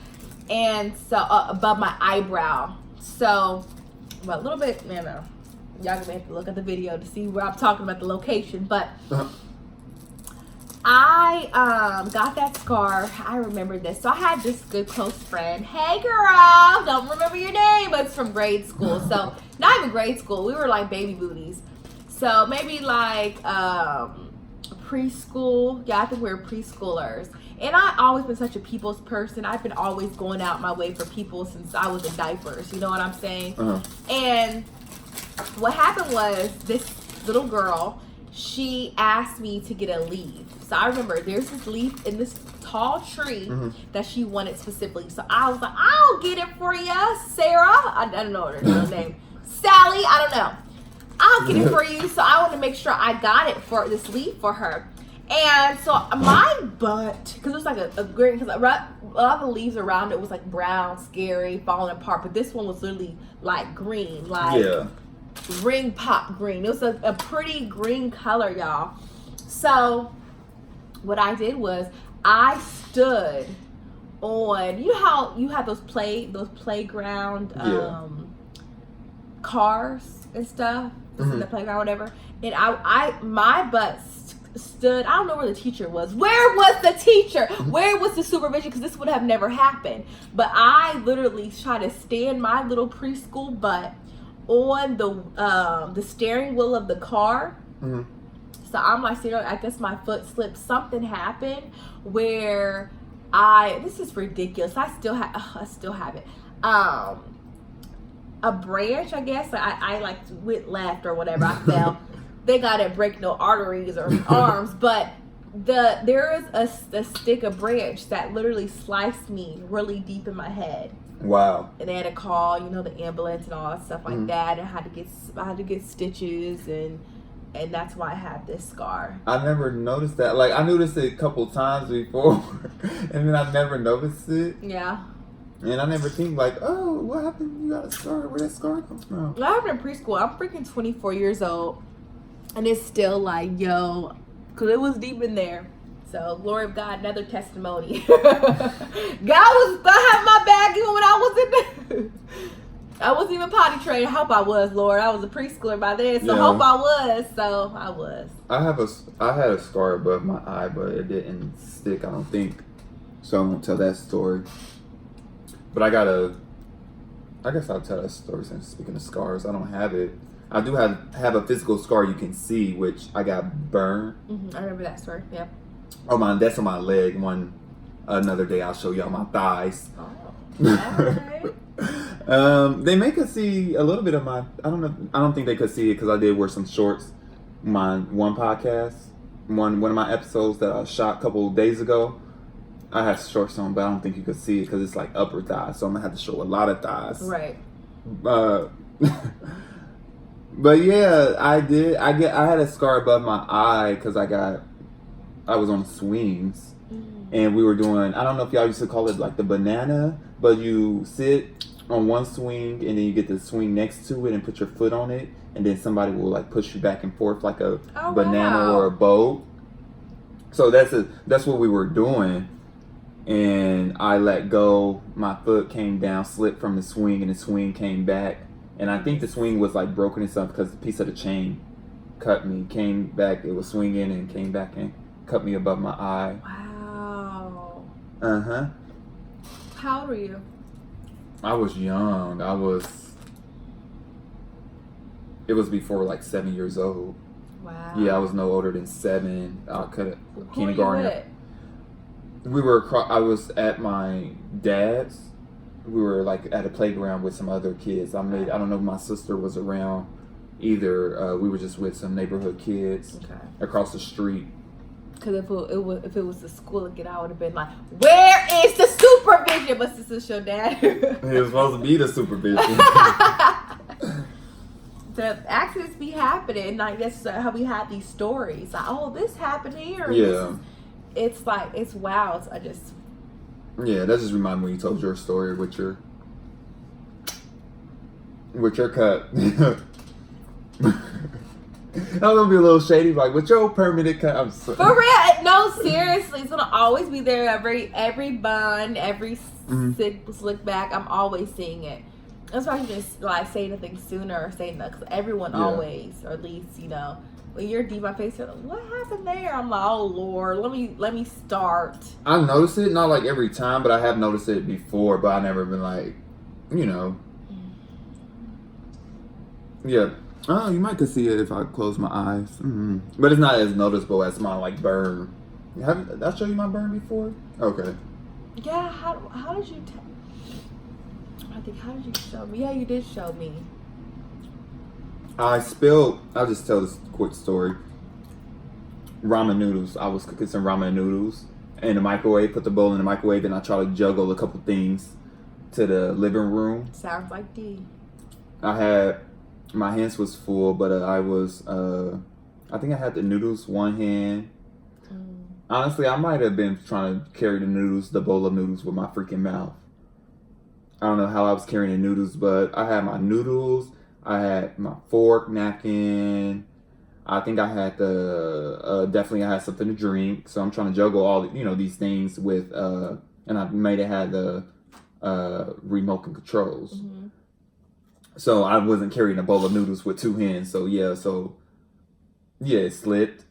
and so above my eyebrow. So, well, a little bit, y'all gonna have to look at the video to see where I'm talking about the location, but I got that scar. I remember this. So I had this good close friend. Hey girl, don't remember your name, but it's from grade school. So not even grade school. We were like baby booties. So maybe like preschool. Yeah, I think we were preschoolers. And I always been such a people's person. I've been always going out my way for people since I was in diapers. You know what I'm saying? And what happened was this little girl, she asked me to get a leaf. So I remember there's this leaf in this tall tree that she wanted specifically. So I was like, I'll get it for you, Sarah. I don't know her name. Sally, I don't know. I'll get it for you. So I wanted to make sure I got it for this leaf for her. And so my butt, because it was like a green, because a lot of the leaves around it was like brown, scary, falling apart. But this one was literally like green, like ring pop green. It was a pretty green color, y'all. So what I did was I stood on, you know how you have those playground cars and stuff in the playground, whatever. And my butt stood. I don't know where the teacher was. Where was the teacher? Where was the supervision? Because this would have never happened. But I literally tried to stand my little preschool butt on the steering wheel of the car. So I'm like, I guess my foot slipped. Something happened where this is ridiculous. I still have it. A branch, I guess. I like went left or whatever. I fell. They gotta break no arteries or arms, but there is a stick, a branch that literally sliced me really deep in my head. Wow. And they had to call, the ambulance and all that stuff like that. And I had to get stitches, and that's why I have this scar. I never noticed that. Like, I noticed it a couple times before, and then I never noticed it. Yeah. And I never think like, oh, what happened? You got a scar? Where that scar come from? I happened in preschool. I'm freaking 24 years old, and it's still like, yo, because it was deep in there. So, glory of God, another testimony. God was behind my back even when I was in there. I wasn't even potty trained. I hope I was, Lord. I was a preschooler by then, so hope I was. So, I was. I had a scar above my eye, but it didn't stick, I don't think. So, I won't tell that story. But I guess I'll tell that story since speaking of scars. I don't have it. I do have a physical scar you can see, which I got burned. I remember that story, yeah. Oh, that's on my leg. Another day I'll show y'all my thighs. Oh, alright. They make us see a little bit of my. I don't think they could see it because I did wear some shorts. My one podcast, one of my episodes that I shot a couple of days ago, I had shorts on, but I don't think you could see it because it's like upper thighs, so I'm gonna have to show a lot of thighs. Right. But yeah, I had a scar above my eye because I was on swings. And we were doing, I don't know if y'all used to call it like the banana, but you sit on one swing and then you get the swing next to it and put your foot on it, and then somebody will like push you back and forth like a banana or a boat. So that's what we were doing. And I let go, my foot came down, slipped from the swing, and the swing came back. And I think the swing was like broken and stuff because the piece of the chain cut me, came back, it was swinging and came back and cut me above my eye. Wow. Uh-huh. How old were you? I was young. It was before like 7 years old. Wow. Yeah, I was no older than 7. I could kindergarten. Who were you with? I was at my dad's. We were like at a playground with some other kids. I don't know if my sister was around either. We were just with some neighborhood kids across the street. Because if it was the school again, I would have been like, where is the supervision? But this is your dad. It was supposed to be the supervision. The accidents be happening. And I guess how we have these stories. Like, oh, this happened here. Yeah. It's like, it's wild. I just... Yeah, that just reminded me when you told your story with your cut. I'm gonna be a little shady, like with your permanent cut. I'm sorry. For real, no, seriously, it's gonna always be there. Every bun, every slick back, I'm always seeing it. That's why I just like say nothing sooner or say nothing. Because everyone always, or at least when you're deep in my face, you're like, what happened there? I'm like, oh Lord, let me start. I noticed it, not like every time, but I have noticed it before, but I never been like, Yeah. Oh, you might could see it if I close my eyes. Mm-hmm. But it's not as noticeable as my like burn. Did I show you my burn before? Okay. Yeah, how did you how did you show me? Yeah, you did show me. I'll just tell this quick story. Ramen noodles. I was cooking some ramen noodles in the microwave, put the bowl in the microwave, then I try to juggle a couple things to the living room. Sounds like D. My hands was full, but I think I had the noodles one hand. Honestly, I might have been trying to carry the bowl of noodles with my freaking mouth. I don't know how I was carrying the noodles, but I had my noodles, I had my fork, napkin. I think I had definitely I had something to drink. So I'm trying to juggle all these things with, and I made it had the remote and controls. Mm-hmm. So I wasn't carrying a bowl of noodles with two hands. So it slipped.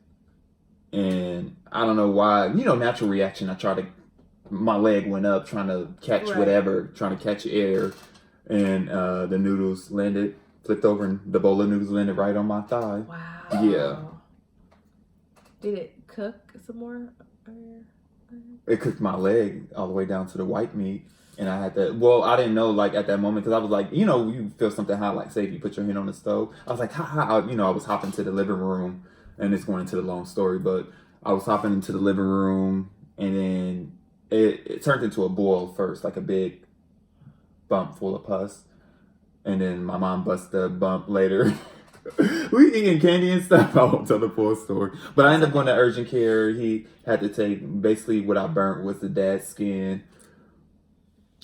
And I don't know why, natural reaction. My leg went up trying to catch trying to catch air. And the noodles flipped over, and the bowl of noodles landed right on my thigh. Wow. Yeah. Did it cook some more? It cooked my leg all the way down to the white meat. And I had to, I didn't know like at that moment, because I was like, you feel something hot, like say if you put your hand on the stove. I was like, I was hopping to the living room, and it's going into the long story, but I was hopping into the living room, and then it turned into a boil first, like a big bump full of pus. And then my mom busted a bump later. We eating candy and stuff. I won't tell the full story. But I ended up going to urgent care. He had to take, basically what I burnt was the dad's skin.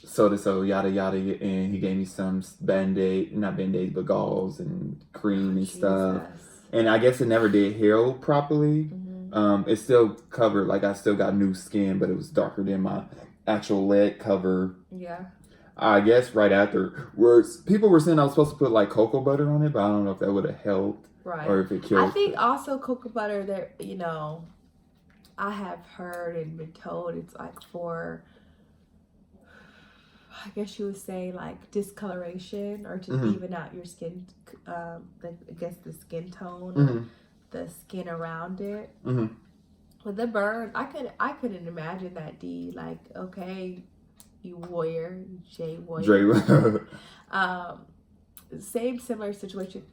So yada yada, and he gave me some Band-Aid, not Band-Aids, but gauze and cream and stuff. And I guess it never did heal properly. It still covered, like I still got new skin, but it was darker than my actual leg cover. Yeah. I guess right afterwards, people were saying I was supposed to put like cocoa butter on it, but I don't know if that would have helped. Right. Or if it killed. I think also cocoa butter, there, you know, I have heard and been told it's like for, I guess you would say like discoloration or to even out your skin, I guess the skin tone, or the skin around it. With the burn, I couldn't imagine that, D. Like, okay, you warrior, Jay warrior. Similar situation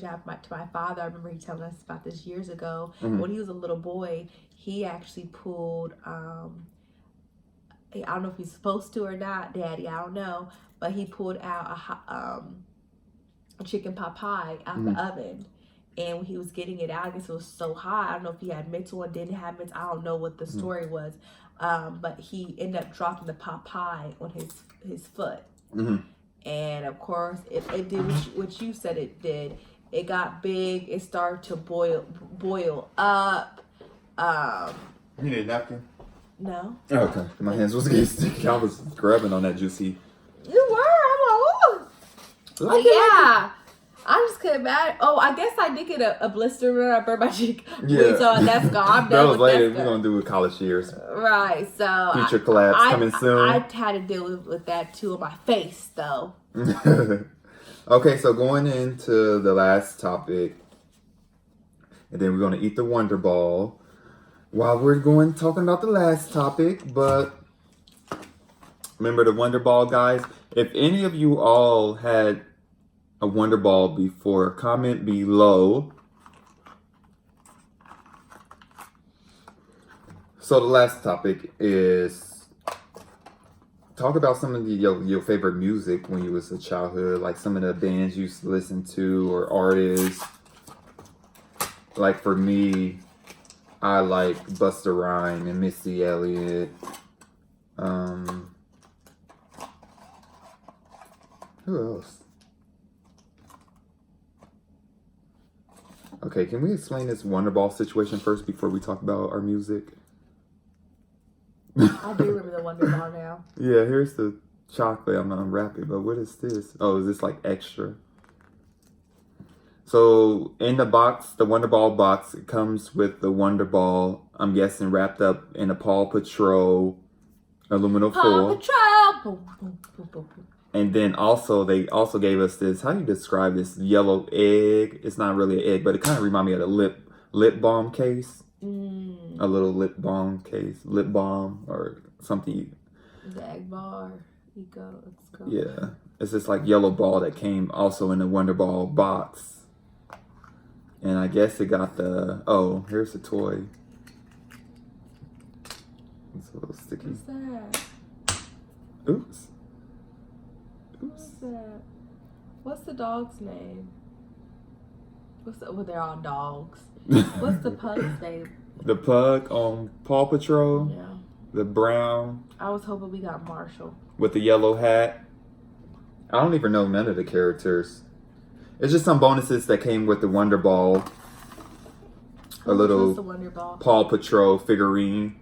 happened to my father. I remember he telling us about this years ago. When he was a little boy, he actually pulled, I don't know if he's supposed to or not, Daddy, I don't know, but he pulled out a chicken pot pie out the oven. And when he was getting it out, I guess it was so hot. I don't know if he had mitts or didn't have mitts. I don't know what the story was. But he ended up dropping the pot pie on his foot. And of course, it did what you said it did. It got big. It started to boil up. You need a napkin? No. Oh, okay. My hands was getting sticky. I was grabbing on that juicy. You were. I'm like, oh. Yeah. I just couldn't imagine. Oh, I guess I did get a blister when I burned my cheek. Yeah. So that's gone. I'm that done was with later. that We're going to do it college years. Right. So Future collabs coming soon. I had to deal with that too on my face, though. Okay, so going into the last topic. And then we're going to eat the Wonder Ball. While we're talking about the last topic. But remember the Wonder Ball, guys? If any of you all had a Wonder Ball before, comment below. So the last topic is talk about some of your favorite music when you was a childhood, like some of the bands you used to listen to or artists. Like for me, I like Busta Rhymes and Missy Elliott. Who else? Okay, can we explain this Wonder Ball situation first before we talk about our music? I do remember the Wonder Ball now. Yeah, here's the chocolate. I'm gonna unwrap it, but what is this? Oh, is this like extra? So in the box, the Wonder Ball box, it comes with the Wonder Ball, I'm guessing wrapped up in a Paw Patrol aluminum foil. Paw Patrol! Boom, boom, boom, boom, boom. And then they also gave us this, how do you describe this yellow egg? It's not really an egg, but it kind of reminded me of the lip balm case. A little lip balm case, lip balm or something. The egg bar, Eco, let's go. Yeah, it's this like yellow ball that came also in the Wonder Ball box. And I guess it got here's the toy. It's a little sticky. What's that? Oops. What's that? What's the dog's name? Well, they're all dogs. What's the pug's name? The pug on Paw Patrol. Yeah. The brown. I was hoping we got Marshall. With the yellow hat. I don't even know none of the characters. It's just some bonuses that came with the Wonder Ball. A little the Wonder Ball? Paw Patrol figurine.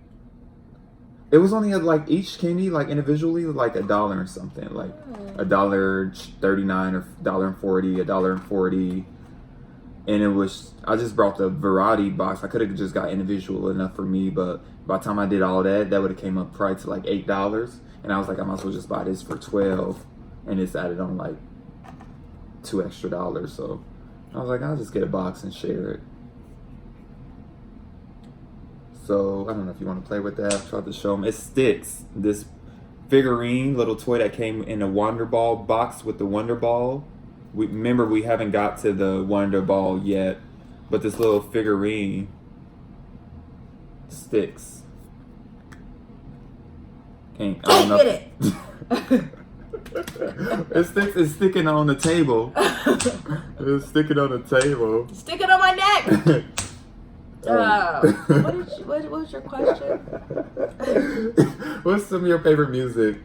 It was only like each candy, like individually, like $1 or something, like $1.39 or $1.40, $1.40. And it was, I just brought the variety box. I could have just got individual enough for me, but by the time I did all that, that would have came up probably to like $8. And I was like, I might as well just buy this for $12, and it's added on like $2 extra. So I was like, I'll just get a box and share it. So I don't know if you want to play with that. I tried to show them. It sticks. This figurine, little toy that came in a Wonder Ball box with the Wonder Ball. We haven't got to the Wonder Ball yet, but this little figurine sticks. I don't know. Get it. It's sticking on the table. It's sticking on the table. Stick it on my neck. What was your question? What's some of your favorite music?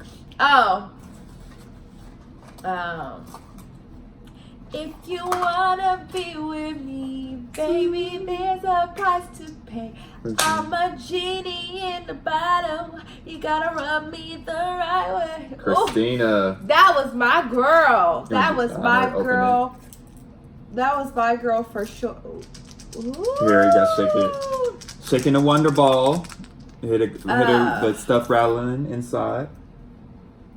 If you wanna be with me, baby, there's a price to pay. I'm a genie in the bottle. You gotta rub me the right way. Christina. Ooh, that was my girl. That was my open girl. That was my girl for sure. Ooh. Here, you gotta shake it. Shaking the Wonder Ball. Hit the stuff rattling inside.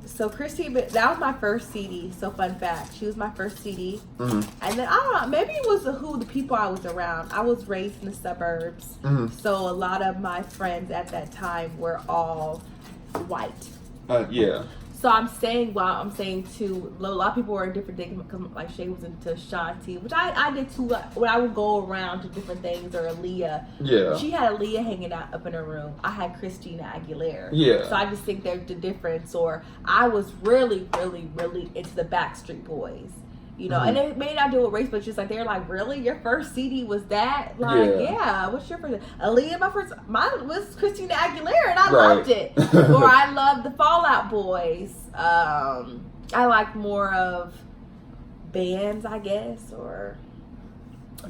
So Christy, that was my first CD. So fun fact, she was my first CD. Mm-hmm. And then I don't know, maybe it was the people I was around. I was raised in the suburbs, so a lot of my friends at that time were all white. Yeah. So I'm saying too, a lot of people were in different things. Like Shay was into Shanti, which I did too. When I would go around to different things, or Aaliyah. Yeah. She had Aaliyah hanging out up in her room. I had Christina Aguilera. Yeah. So I just think there's the difference. Or I was really, really, really into the Backstreet Boys. You know, and it may not do with race, but just like they're like, really, your first CD was that? Like, yeah. What's your first? Aaliyah, mine was Christina Aguilera, and I loved it. Or I loved the Fall Out Boys. I like more of bands, I guess. Or, I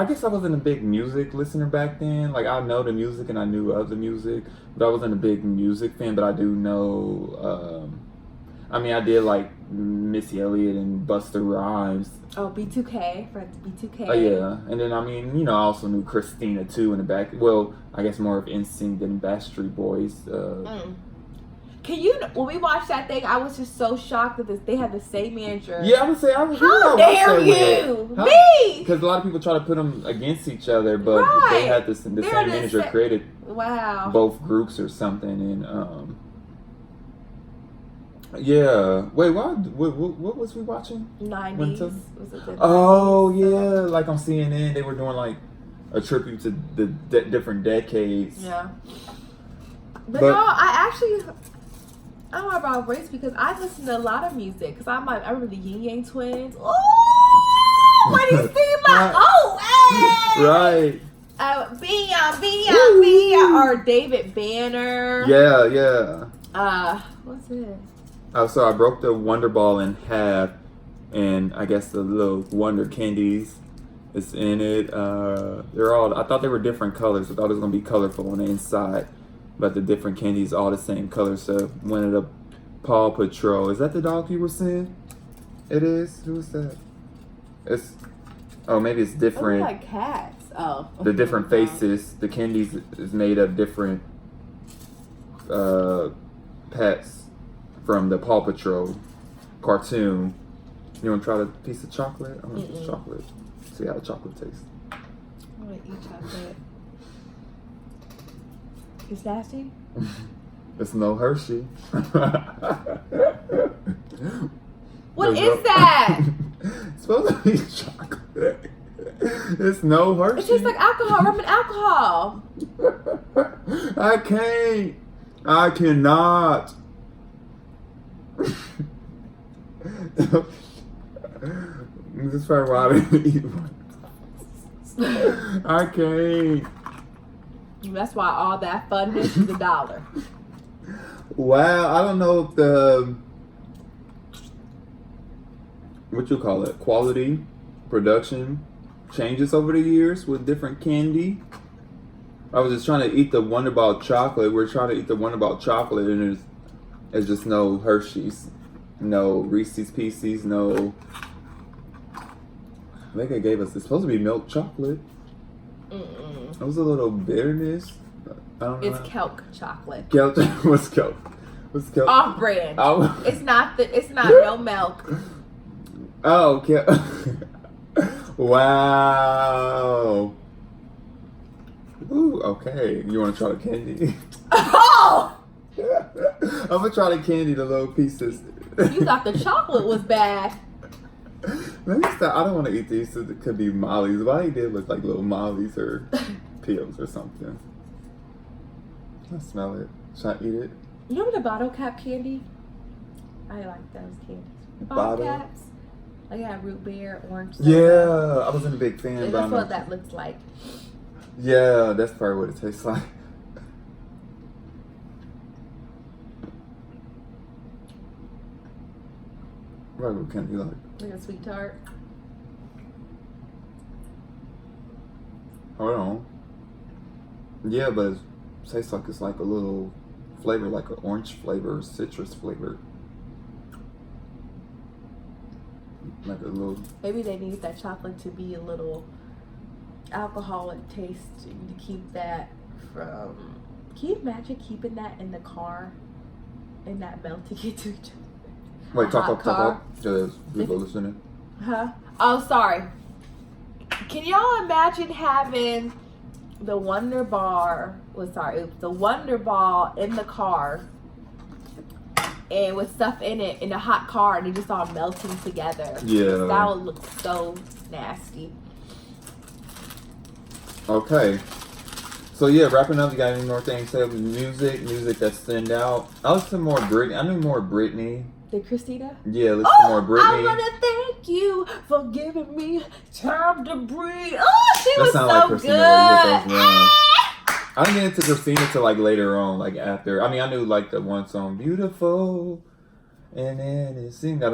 guess I wasn't a big music listener back then. Like, I know the music and I knew of the music, but I wasn't a big music fan. But I do know, I did like Missy Elliott and Busta Rhymes. Oh, B2K, for B2K. Oh, yeah. And then, I also knew Christina, too, in the back. Well, I guess more of NSYNC than Backstreet Boys. When we watched that thing, I was just so shocked that they had the same manager. Yeah, I would say how dare you? Me! Because a lot of people try to put them against each other, but they had the same manager created both groups or something. And yeah. Wait, what was we watching? 90s. Oh, yeah. Like on CNN, they were doing like a tribute to the different decades. Yeah. But no, I don't know about race because I listen to a lot of music. Because I remember the Yin Yang Twins. Oh, when he sing like, hey! Right. Bia, or David Banner. Yeah. What's it? So I broke the Wonder Ball in half, and I guess the little Wonder candies is in it. I thought they were different colors. I thought it was gonna be colorful on the inside, but the different candies all the same color. So one of the Paw Patrol. Is that the dog you were saying? It is. Who is that? Maybe it's different. Oh, like cats. Oh. The different faces. The candies is made of different pets from the Paw Patrol cartoon. You want to try the piece of chocolate? I want the chocolate. See how the chocolate tastes. I want to eat chocolate. It's nasty? It's no Hershey. What is that? It's supposed to be chocolate. It's no Hershey. It tastes like alcohol, rubbing alcohol. I cannot. This is probably why I didn't eat one. I can't. That's why all that funness is $1. Wow, I don't know if the quality, production changes over the years with different candy. I was just trying to eat the Wonder Ball chocolate. We're trying to eat the Wonder Ball chocolate, and there's just no Hershey's, no Reese's Pieces, no. I think they gave us. It's supposed to be milk chocolate. It was a little bitterness. I don't know. It's Kelk chocolate. What's Kelk? Off brand. Oh. It's not no milk. Oh, okay. Wow. Ooh, okay. You want to try the candy? Oh! I'm gonna try the candy, the little pieces. You thought the chocolate was bad. Let me stop. I don't want to eat these. It could be Molly's. Why he did look like little Molly's or pills or something. I smell it. Should I eat it? You remember the bottle cap candy? I like those candies. The Bottle? caps. Like I had root beer, orange soda. Yeah, I wasn't a big fan. Yeah, but that's what that looks like. Yeah, that's probably what it tastes like. What candy you like? Like a sweet tart. Hold on. Yeah, but it tastes like it's like a little flavor, like an orange flavor, citrus flavor. Like a little. Maybe they need that chocolate to be a little alcoholic taste to keep that from. Can you imagine keeping that in the car and not melting into each other? Wait, talk Hot up. car. Yeah, people listening. Huh? Oh, sorry. Can y'all imagine having the Wonder Bar? The Wonder Ball in the car, and with stuff in it in a hot car, and it just all melting together. Yeah. That would look so nasty. Okay. So yeah, wrapping up. You got any more things to say? Music that stand out. I listen to more Britney. I knew more Britney. The Christina? Yeah, listen to more Britney. I want to thank you for giving me time to breathe. Oh, she was sound so like Christina when you get good. those runs. I didn't get into Christina till like later on, like after. I mean, I knew like the one song, "Beautiful," and then it seemed that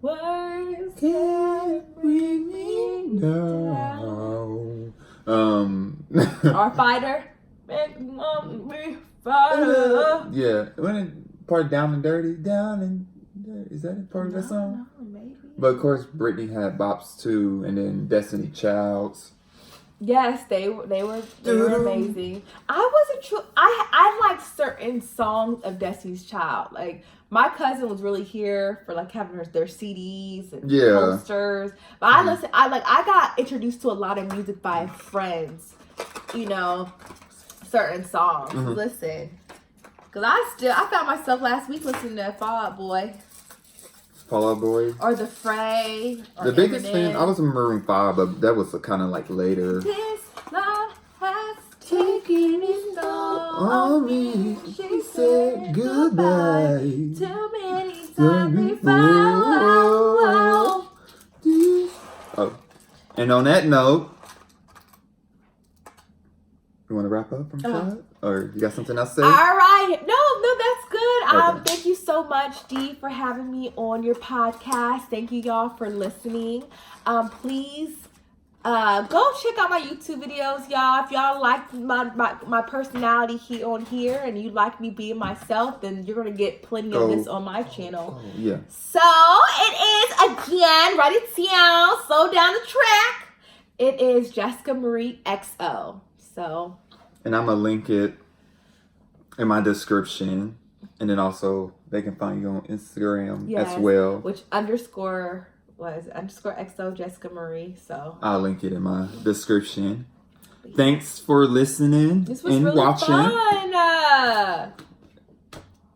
Words can't bring me down. Our fighter. Make me fighter. Yeah, when it part down and dirty, is that a part of that song? No, maybe. But of course, Britney had bops too, and then Destiny Child's. Yes, they were amazing. I wasn't true. I like certain songs of Destiny's Child. Like my cousin was really here for like having their CDs and posters. But I got introduced to a lot of music by friends. You know, certain songs. Listen, because I found myself last week listening to Fall Out Boy. Fall Out Boy. Or The Fray. Or The biggest Eminem. fan, I was in Maroon 5, but that was kind of like later. This love has taken its toll on me. She said goodbye. Too many times we found. Oh, and on that note, you want to wrap up from side? Or you got something else to say? All right. No, that's good. Okay. Thank you so much, Dee, for having me on your podcast. Thank you, y'all, for listening. Please go check out my YouTube videos, y'all. If y'all like my personality on here and you like me being myself, then you're going to get plenty of this on my channel. Oh, yeah. So, it is, again, write it down, slow down the track. It is Jessica MarieXo. So. And I'm going to link it in my description. And then also, they can find you on Instagram as well. Which underscore XO Jessica Marie. So I'll link it in my description. Thanks for listening this was and really watching. Fun.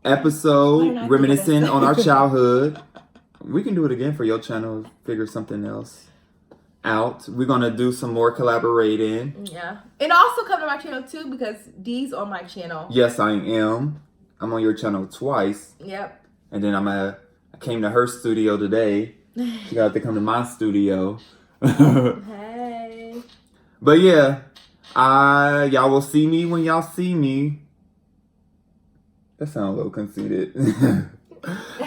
Episode reminiscing on our childhood. We can do it again for your channel. Figure something else out. We're gonna do some more collaborating. Yeah, and also come to my channel too because Dee's on my channel. Yes, I am. I'm on your channel twice. Yep. And then I came to her studio today. She got to come to my studio. Hey. But yeah, y'all will see me when y'all see me. That sounds a little conceited.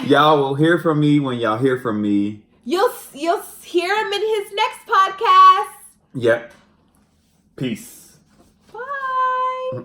Y'all will hear from me when y'all hear from me. You'll hear him in his next podcast. Yep. Peace. Bye.